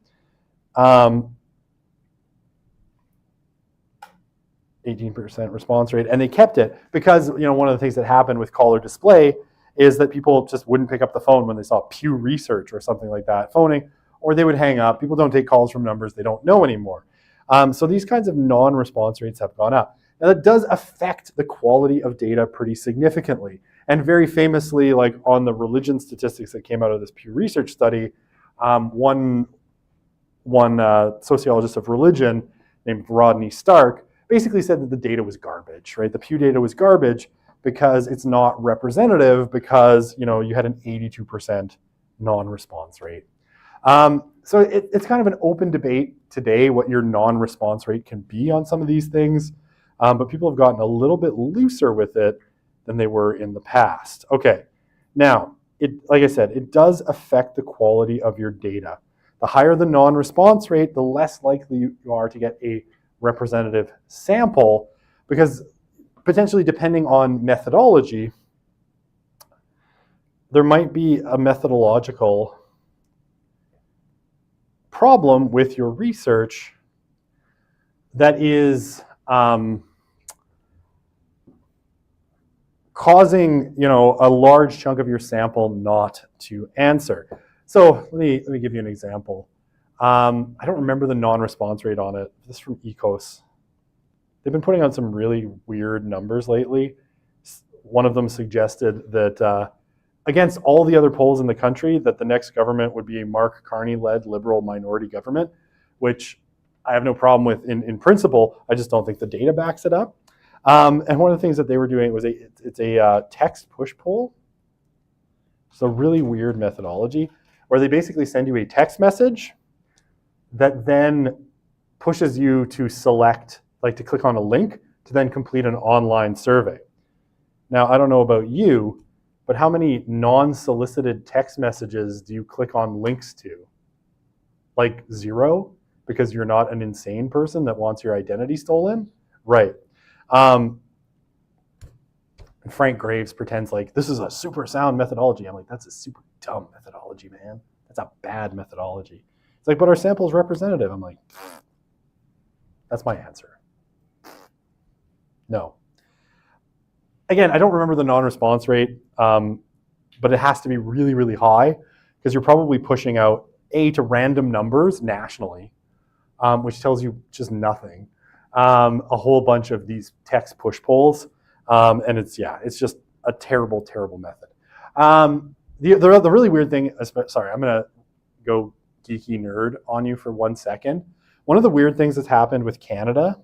18% response rate, and they kept it because, you know, one of the things that happened with caller display is that people just wouldn't pick up the phone when they saw Pew Research or something like that phoning, or they would hang up. People don't take calls from numbers they don't know anymore. So these kinds of non-response rates have gone up. Now that does affect the quality of data pretty significantly. And very famously, like on the religion statistics that came out of this Pew Research study, one sociologist of religion named Rodney Stark basically said that the data was garbage, right? The Pew data was garbage because it's not representative, because, you know, you had an 82% non-response rate. So it's kind of an open debate today what your non-response rate can be on some of these things, but people have gotten a little bit looser with it than they were in the past. Okay, now, like I said, it does affect the quality of your data. The higher the non-response rate, the less likely you are to get a representative sample, because potentially, depending on methodology, there might be a methodological problem with your research that is causing, you know, a large chunk of your sample not to answer. So let me give you an example. I don't remember the non-response rate on it. This is from Ecos. They've been putting out some really weird numbers lately. One of them suggested that against all the other polls in the country, that the next government would be a Mark Carney-led liberal minority government, which I have no problem with in principle. I just don't think the data backs it up. And one of the things that they were doing was it's a text push poll. It's a really weird methodology where they basically send you a text message that then pushes you to select, like to click on a link to then complete an online survey. Now, I don't know about you, but how many non-solicited text messages do you click on links to? like 0 because you're not an insane person that wants your identity stolen? Right. And Frank Graves pretends like this is a super sound methodology. I'm like, that's a super dumb methodology, man. That's a bad methodology. It's like, but our sample is representative. I'm like, that's my answer. No. Again, I don't remember the non-response rate, but it has to be really, really high because you're probably pushing out to random numbers nationally, which tells you just nothing. A whole bunch of these text push polls, and it's just a terrible, terrible method. The really weird thing, sorry, I'm gonna go geeky nerd on you for 1 second. One of the weird things that's happened with Canada,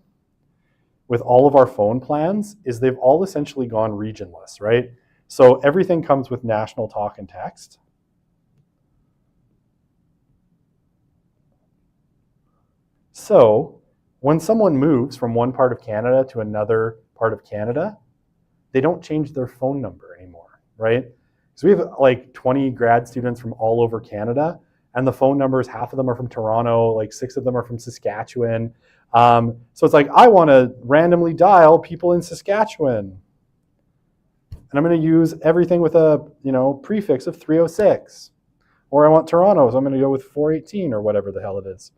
with all of our phone plans, is they've all essentially gone regionless, right? So everything comes with national talk and text. So when someone moves from one part of Canada to another part of Canada, they don't change their phone number anymore, right? So we have like 20 grad students from all over Canada, and the phone numbers, half of them are from Toronto, like 6 of them are from Saskatchewan. So it's like, I want to randomly dial people in Saskatchewan, and I'm going to use everything with a prefix of 306. Or I want Toronto, so I'm going to go with 418 or whatever the hell it is.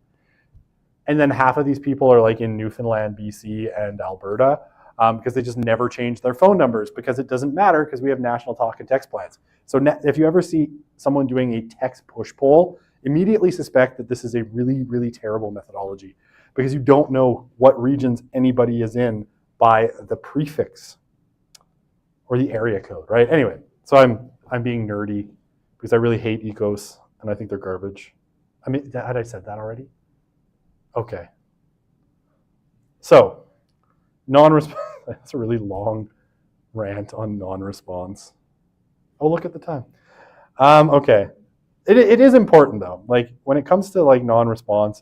And then half of these people are like in Newfoundland, BC, and Alberta, because they just never change their phone numbers because it doesn't matter because we have national talk and text plans. So if you ever see someone doing a text push poll, immediately suspect that this is a really, really terrible methodology because you don't know what regions anybody is in by the prefix or the area code, right? Anyway, so I'm being nerdy because I really hate ecos and I think they're garbage. I mean, had I said that already? Okay. So, non-response. That's a really long rant on non-response. Oh, look at the time. Okay. It is important though. Like when it comes to like non-response,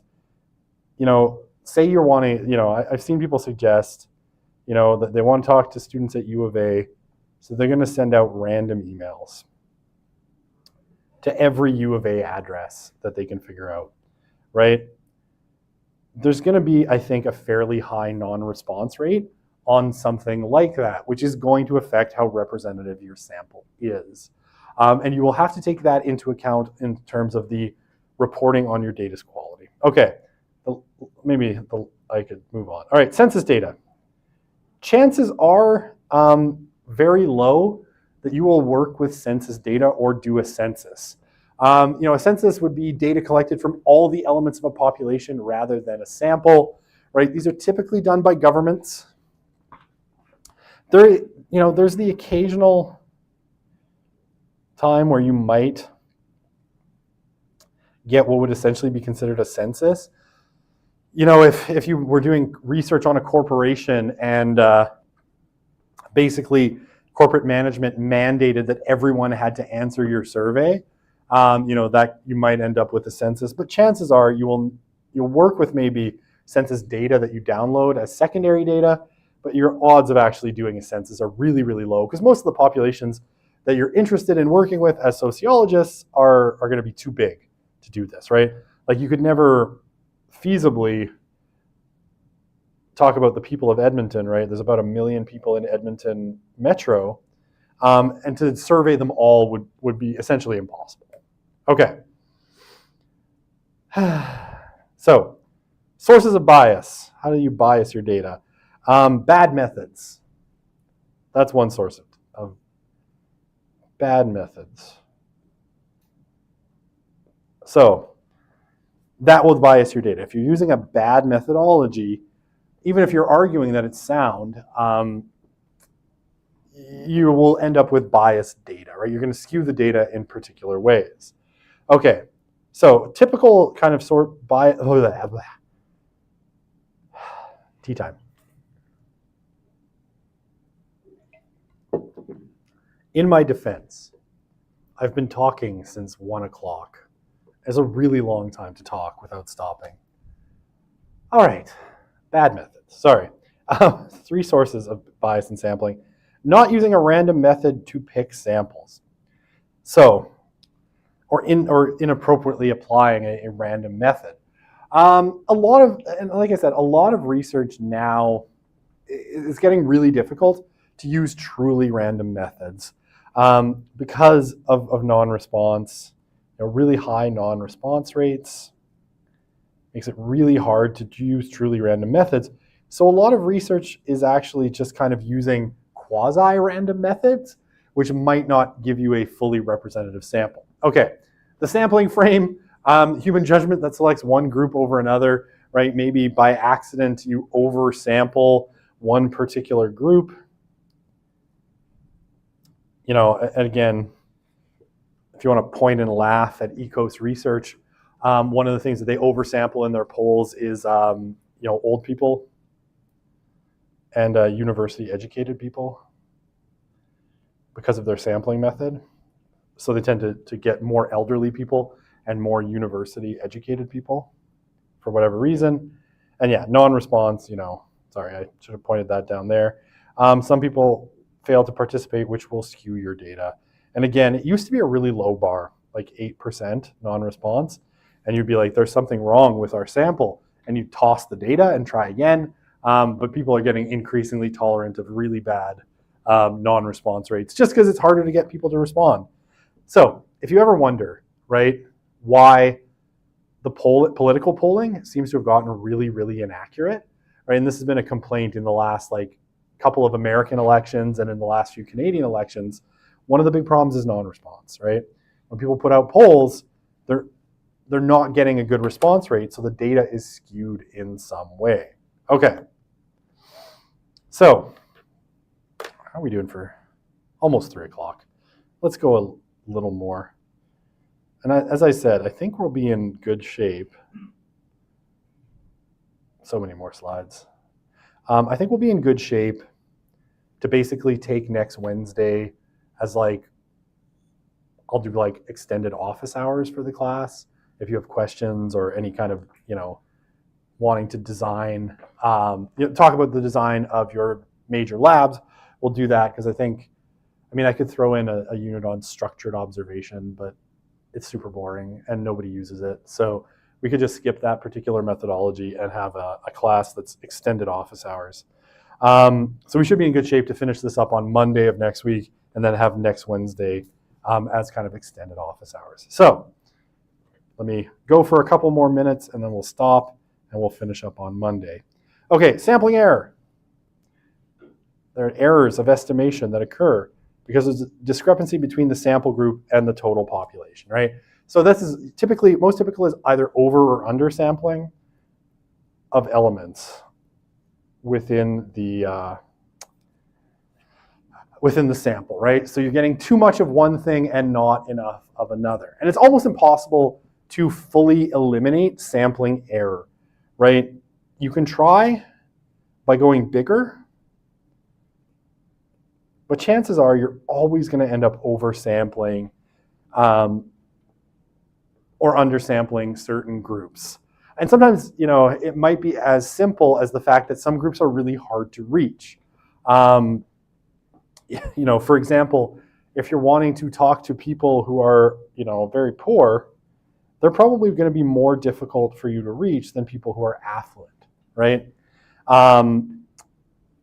say you're wanting, I've seen people suggest, that they want to talk to students at U of A, so they're going to send out random emails to every U of A address that they can figure out, right? There's going to be, I think, a fairly high non-response rate on something like that, which is going to affect how representative your sample is. And you will have to take that into account in terms of the reporting on your data's quality. Okay, I could move on. All right, census data. Chances are very low that you will work with census data or do a census. A census would be data collected from all the elements of a population rather than a sample, right? These are typically done by governments. There's the occasional time where you might get what would essentially be considered a census. If you were doing research on a corporation and basically corporate management mandated that everyone had to answer your survey, that you might end up with a census. But chances are you'll work with maybe census data that you download as secondary data, but your odds of actually doing a census are really, really low because most of the populations that you're interested in working with as sociologists are going to be too big to do this, right? Like you could never feasibly talk about the people of Edmonton, right? There's about 1 million people in Edmonton Metro, and to survey them all would be essentially impossible. Okay. So, sources of bias. How do you bias your data? Bad methods. That's one source of bad methods. So, that will bias your data. If you're using a bad methodology, even if you're arguing that it's sound, you will end up with biased data, right? You're going to skew the data in particular ways. Okay, so typical kind of sort bias. Tea time. In my defense, I've been talking since 1 o'clock. It's a really long time to talk without stopping. All right, bad methods. Sorry. 3 sources of bias in sampling. Not using a random method to pick samples. So or inappropriately applying a random method. And like I said, a lot of research now is getting really difficult to use truly random methods because of non-response. Really high non-response rates makes it really hard to use truly random methods. So a lot of research is actually just kind of using quasi-random methods, which might not give you a fully representative sample. Okay, the sampling frame, human judgment that selects one group over another, right? Maybe by accident you oversample one particular group. And again, if you want to point and laugh at ECOS research, one of the things that they oversample in their polls is old people and university-educated people because of their sampling method. So they tend to get more elderly people and more university-educated people for whatever reason. And yeah, non-response, sorry, I should have pointed that down there. Some people fail to participate, which will skew your data. And again, it used to be a really low bar, like 8% non-response. And you'd be like, there's something wrong with our sample. And you toss the data and try again. But people are getting increasingly tolerant of really bad non-response rates just because it's harder to get people to respond. So if you ever wonder, right, why the political polling seems to have gotten really, really inaccurate, right? And this has been a complaint in the last couple of American elections and in the last few Canadian elections. One of the big problems is non-response, right? When people put out polls, they're not getting a good response rate, so the data is skewed in some way. Okay. So, how are we doing for almost 3 o'clock? Let's go a little more. And as I said, I think we'll be in good shape. So many more slides. I think we'll be in good shape to basically take next Wednesday as I'll do extended office hours for the class. If you have questions or any kind of, wanting to design, talk about the design of your major labs, we'll do that because I could throw in a unit on structured observation, but it's super boring and nobody uses it. So we could just skip that particular methodology and have a class that's extended office hours. So we should be in good shape to finish this up on Monday of next week and then have next Wednesday as kind of extended office hours. So let me go for a couple more minutes and then we'll stop and we'll finish up on Monday. Okay, sampling error. There are errors of estimation that occur because there's a discrepancy between the sample group and the total population, right? So this is most typical is either over or under sampling of elements within the sample, right? So you're getting too much of one thing and not enough of another. And it's almost impossible to fully eliminate sampling error, right? You can try by going bigger, but chances are you're always going to end up oversampling or undersampling certain groups. And sometimes, it might be as simple as the fact that some groups are really hard to reach. For example, if you're wanting to talk to people who are, very poor, they're probably going to be more difficult for you to reach than people who are affluent, right?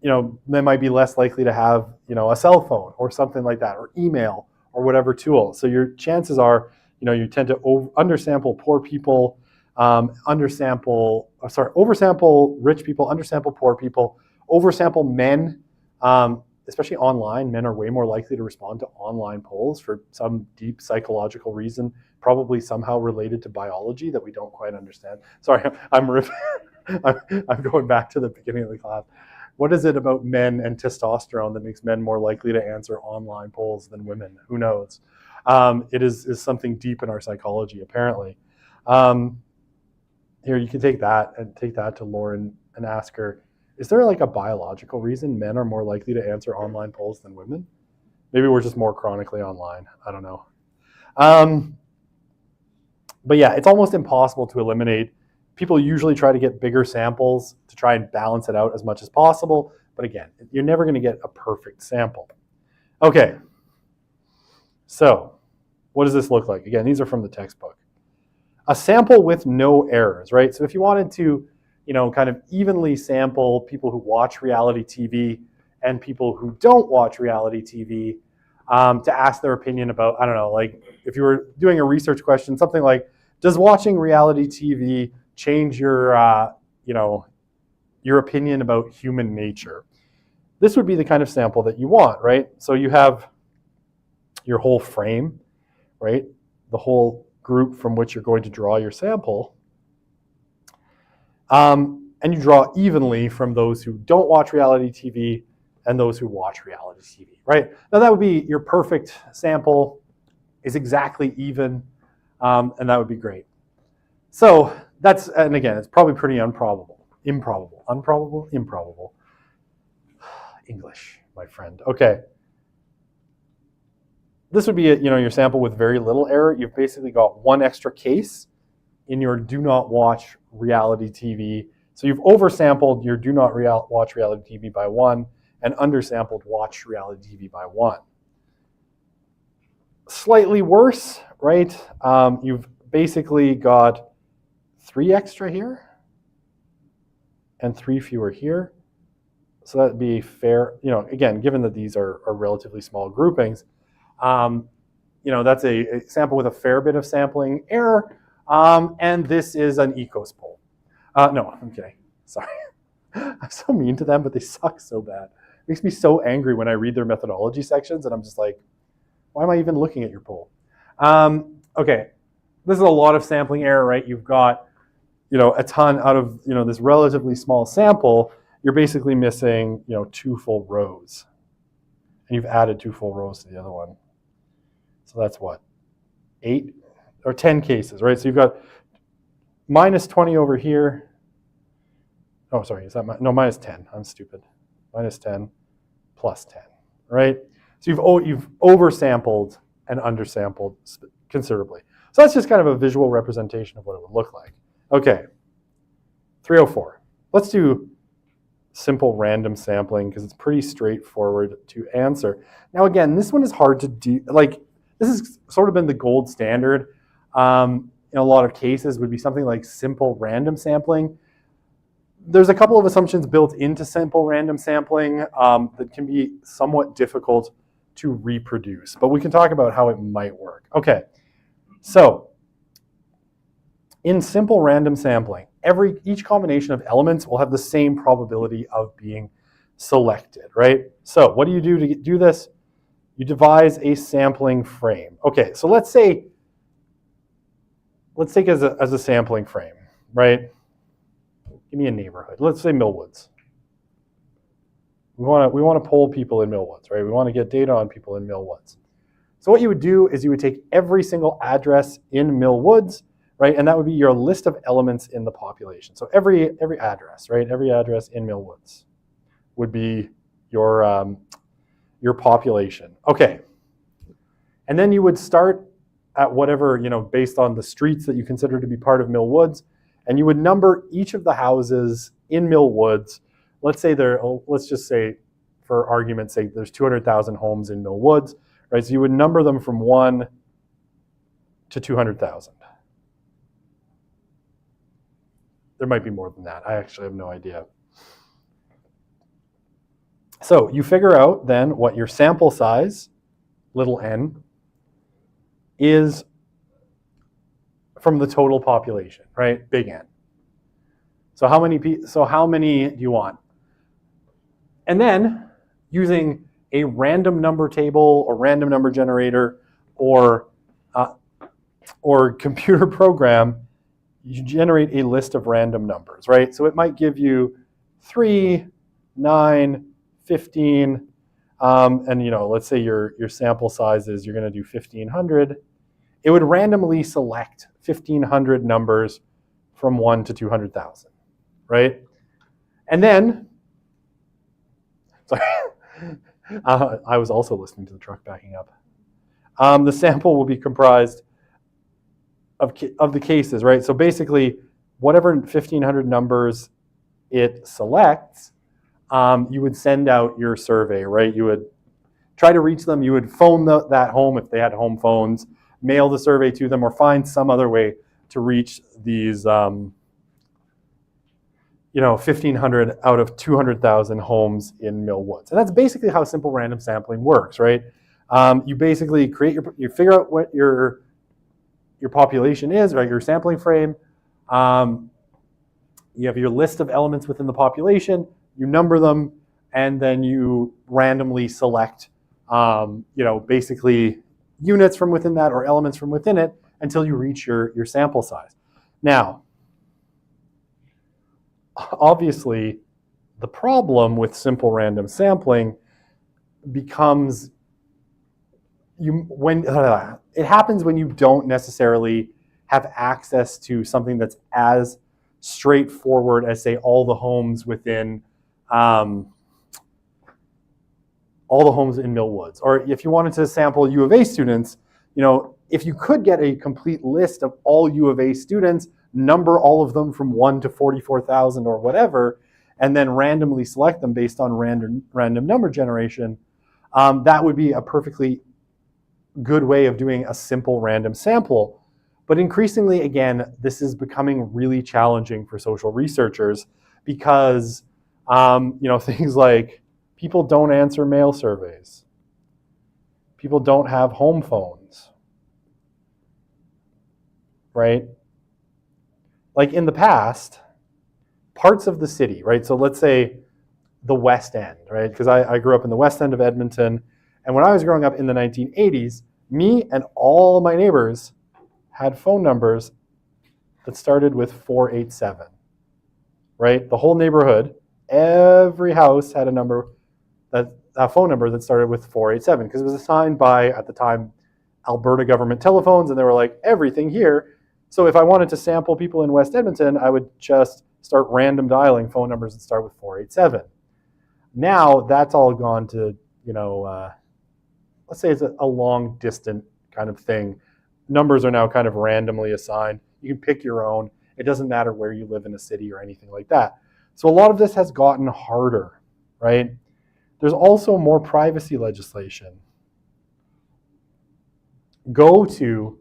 They might be less likely to have, a cell phone or something like that, or email or whatever tool. So your chances are, you tend to undersample poor people, oversample rich people, undersample poor people, oversample men, especially online. Men are way more likely to respond to online polls for some deep psychological reason, probably somehow related to biology that we don't quite understand. Sorry, I'm going back to the beginning of the class. What is it about men and testosterone that makes men more likely to answer online polls than women? Who knows? It is something deep in our psychology, apparently. Here, you can take that to Lauren and ask her, is there a biological reason men are more likely to answer online polls than women? Maybe we're just more chronically online. I don't know. But yeah, it's almost impossible to eliminate. People usually try to get bigger samples to try and balance it out as much as possible. But again, you're never going to get a perfect sample. Okay. So what does this look like? Again, these are from the textbook. A sample with no errors, right? So if you wanted to, kind of evenly sample people who watch reality TV and people who don't watch reality TV to ask their opinion about, I don't know, like if you were doing a research question, something like, does watching reality TV change your opinion about human nature? This would be the kind of sample that you want, right? So you have your whole frame, right? The whole group from which you're going to draw your sample. And you draw evenly from those who don't watch reality TV and those who watch reality TV, right? Now that would be your perfect sample, is exactly even, and that would be great. So that's, and again, it's probably pretty improbable. English, my friend. Okay. This would be your sample with very little error. You've basically got one extra case in your do not watch reality TV. So you've oversampled your do not watch reality TV by 1 and undersampled watch reality TV by 1. Slightly worse, right? You've basically got 3 extra here and 3 fewer here. So that'd be fair, again, given that these are relatively small groupings, that's a sample with a fair bit of sampling error. And this is an ECOS poll. No, I'm kidding. Sorry. I'm so mean to them, but they suck so bad. It makes me so angry when I read their methodology sections, and I'm just like, why am I even looking at your poll? Okay, this is a lot of sampling error, right? You've got, a ton out of, this relatively small sample. You're basically missing, 2 full rows. And you've added 2 full rows to the other one. So that's what? 8 or 10 cases, right? So you've got minus 20 over here. Oh, sorry, is that minus 10. I'm stupid. Minus 10 plus 10, right? So you've oversampled and undersampled considerably. So that's just kind of a visual representation of what it would look like. Okay, 304. Let's do simple random sampling because it's pretty straightforward to answer. Now again, this one is hard to do. Like, this has sort of been the gold standard in a lot of cases, would be something like simple random sampling. There's a couple of assumptions built into simple random sampling that can be somewhat difficult to reproduce, but we can talk about how it might work. Okay, so in simple random sampling, each combination of elements will have the same probability of being selected, right? So what do you do to do this? You devise a sampling frame. Okay, so let's take as a sampling frame, right? Give me a neighborhood. Let's say Millwoods. We want to poll people in Millwoods, right? We want to get data on people in Millwoods. So what you would do is you would take every single address in Millwoods, right? And that would be your list of elements in the population. So every address, right? Every address in Millwoods would be your population. Okay. And then you would start at whatever, based on the streets that you consider to be part of Millwoods, and you would number each of the houses in Millwoods. Let's just say, for argument's sake, there's 200,000 homes in Millwoods, right? So you would number them from 1 to 200,000. There might be more than that. I actually have no idea. So you figure out then what your sample size, little n, is from the total population, right? Big N. So how many do you want? And then using a random number table or random number generator or computer program, you generate a list of random numbers, right? So it might give you 3, 9, 15, and let's say your sample size is, you're going to do 1,500. It would randomly select 1,500 numbers from 1 to 200,000, right? And then, sorry, I was also listening to the truck backing up. The sample will be comprised of the cases, right? So basically, whatever 1,500 numbers it selects, you would send out your survey, right? You would try to reach them. You would phone that home if they had home phones. mail the survey to them or find some other way to reach these 1,500 out of 200,000 homes in Mill Woods. And that's basically how simple random sampling works, right? You basically you figure out what your population is, right? Your sampling frame. You have your list of elements within the population, you number them, and then you randomly select, basically units from within that or elements from within it until you reach your sample size. Now, obviously, the problem with simple random sampling becomes it happens when you don't necessarily have access to something that's as straightforward as, say, all the homes within all the homes in Mill Woods. Or if you wanted to sample U of A students, if you could get a complete list of all U of A students, number all of them from 1 to 44,000 or whatever, and then randomly select them based on random number generation, that would be a perfectly good way of doing a simple random sample. But increasingly, again, this is becoming really challenging for social researchers because, things like people don't answer mail surveys. People don't have home phones, right? Like in the past, parts of the city, right? So let's say the West End, right? Because I grew up in the West End of Edmonton. And when I was growing up in the 1980s, me and all my neighbors had phone numbers that started with 487, right? The whole neighborhood, every house had a phone number that started with 487 because it was assigned by, at the time, Alberta government telephones, and they were like, everything here. So if I wanted to sample people in West Edmonton, I would just start random dialing phone numbers that start with 487. Now that's all gone to, let's say it's a long distant kind of thing. Numbers are now kind of randomly assigned. You can pick your own. It doesn't matter where you live in a city or anything like that. So a lot of this has gotten harder, right? There's also more privacy legislation. Go to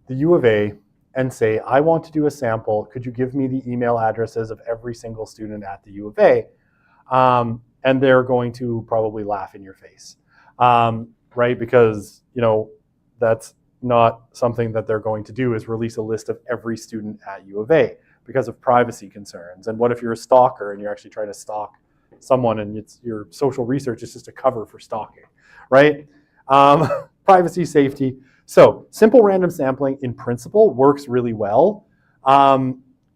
the U of A and say, I want to do a sample. Could you give me the email addresses of every single student at the U of A? And they're going to probably laugh in your face, right? Because, that's not something that they're going to do, is release a list of every student at U of A because of privacy concerns. And what if you're a stalker and you're actually trying to stalk someone and your social research is just a cover for stalking, right? Privacy, safety. So simple random sampling in principle works really well.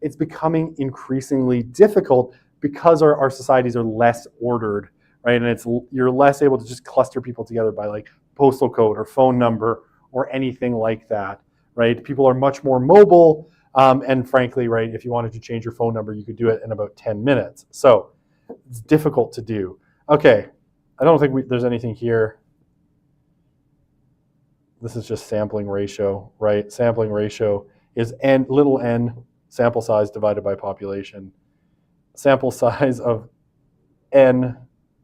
It's becoming increasingly difficult because our societies are less ordered, right? And you're less able to just cluster people together by like postal code or phone number or anything like that, right? People are much more mobile, and frankly, right, if you wanted to change your phone number, you could do it in about 10 minutes. So it's difficult to do. Okay, I don't think there's anything here. This is just sampling ratio, right? Sampling ratio is little n, sample size divided by population. Sample size of n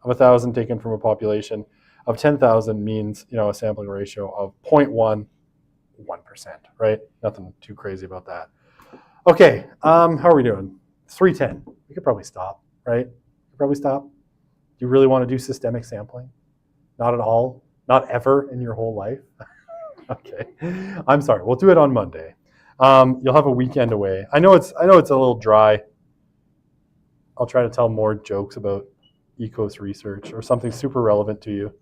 of 1,000 taken from a population of 10,000 means, a sampling ratio of 0.11%, right? Nothing too crazy about that. Okay, how are we doing? 3:10. We could probably stop, right? Probably stop. Do you really want to do systemic sampling? Not at all? Not ever in your whole life? Okay, I'm sorry. We'll do it on Monday. You'll have a weekend away. I know it's a little dry. I'll try to tell more jokes about ecos research or something super relevant to you.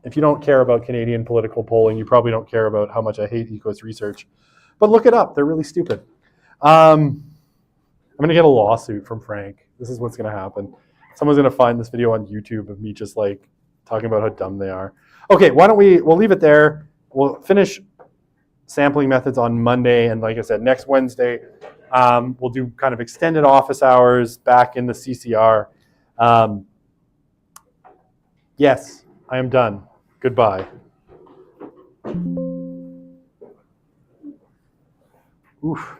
If you don't care about Canadian political polling, you probably don't care about how much I hate ecos research. But look it up. They're really stupid. I'm going to get a lawsuit from Frank. This is what's going to happen. Someone's going to find this video on YouTube of me just like talking about how dumb they are. Okay, we'll leave it there. We'll finish sampling methods on Monday. And like I said, next Wednesday, we'll do kind of extended office hours back in the CCR. Yes, I am done. Goodbye. Oof.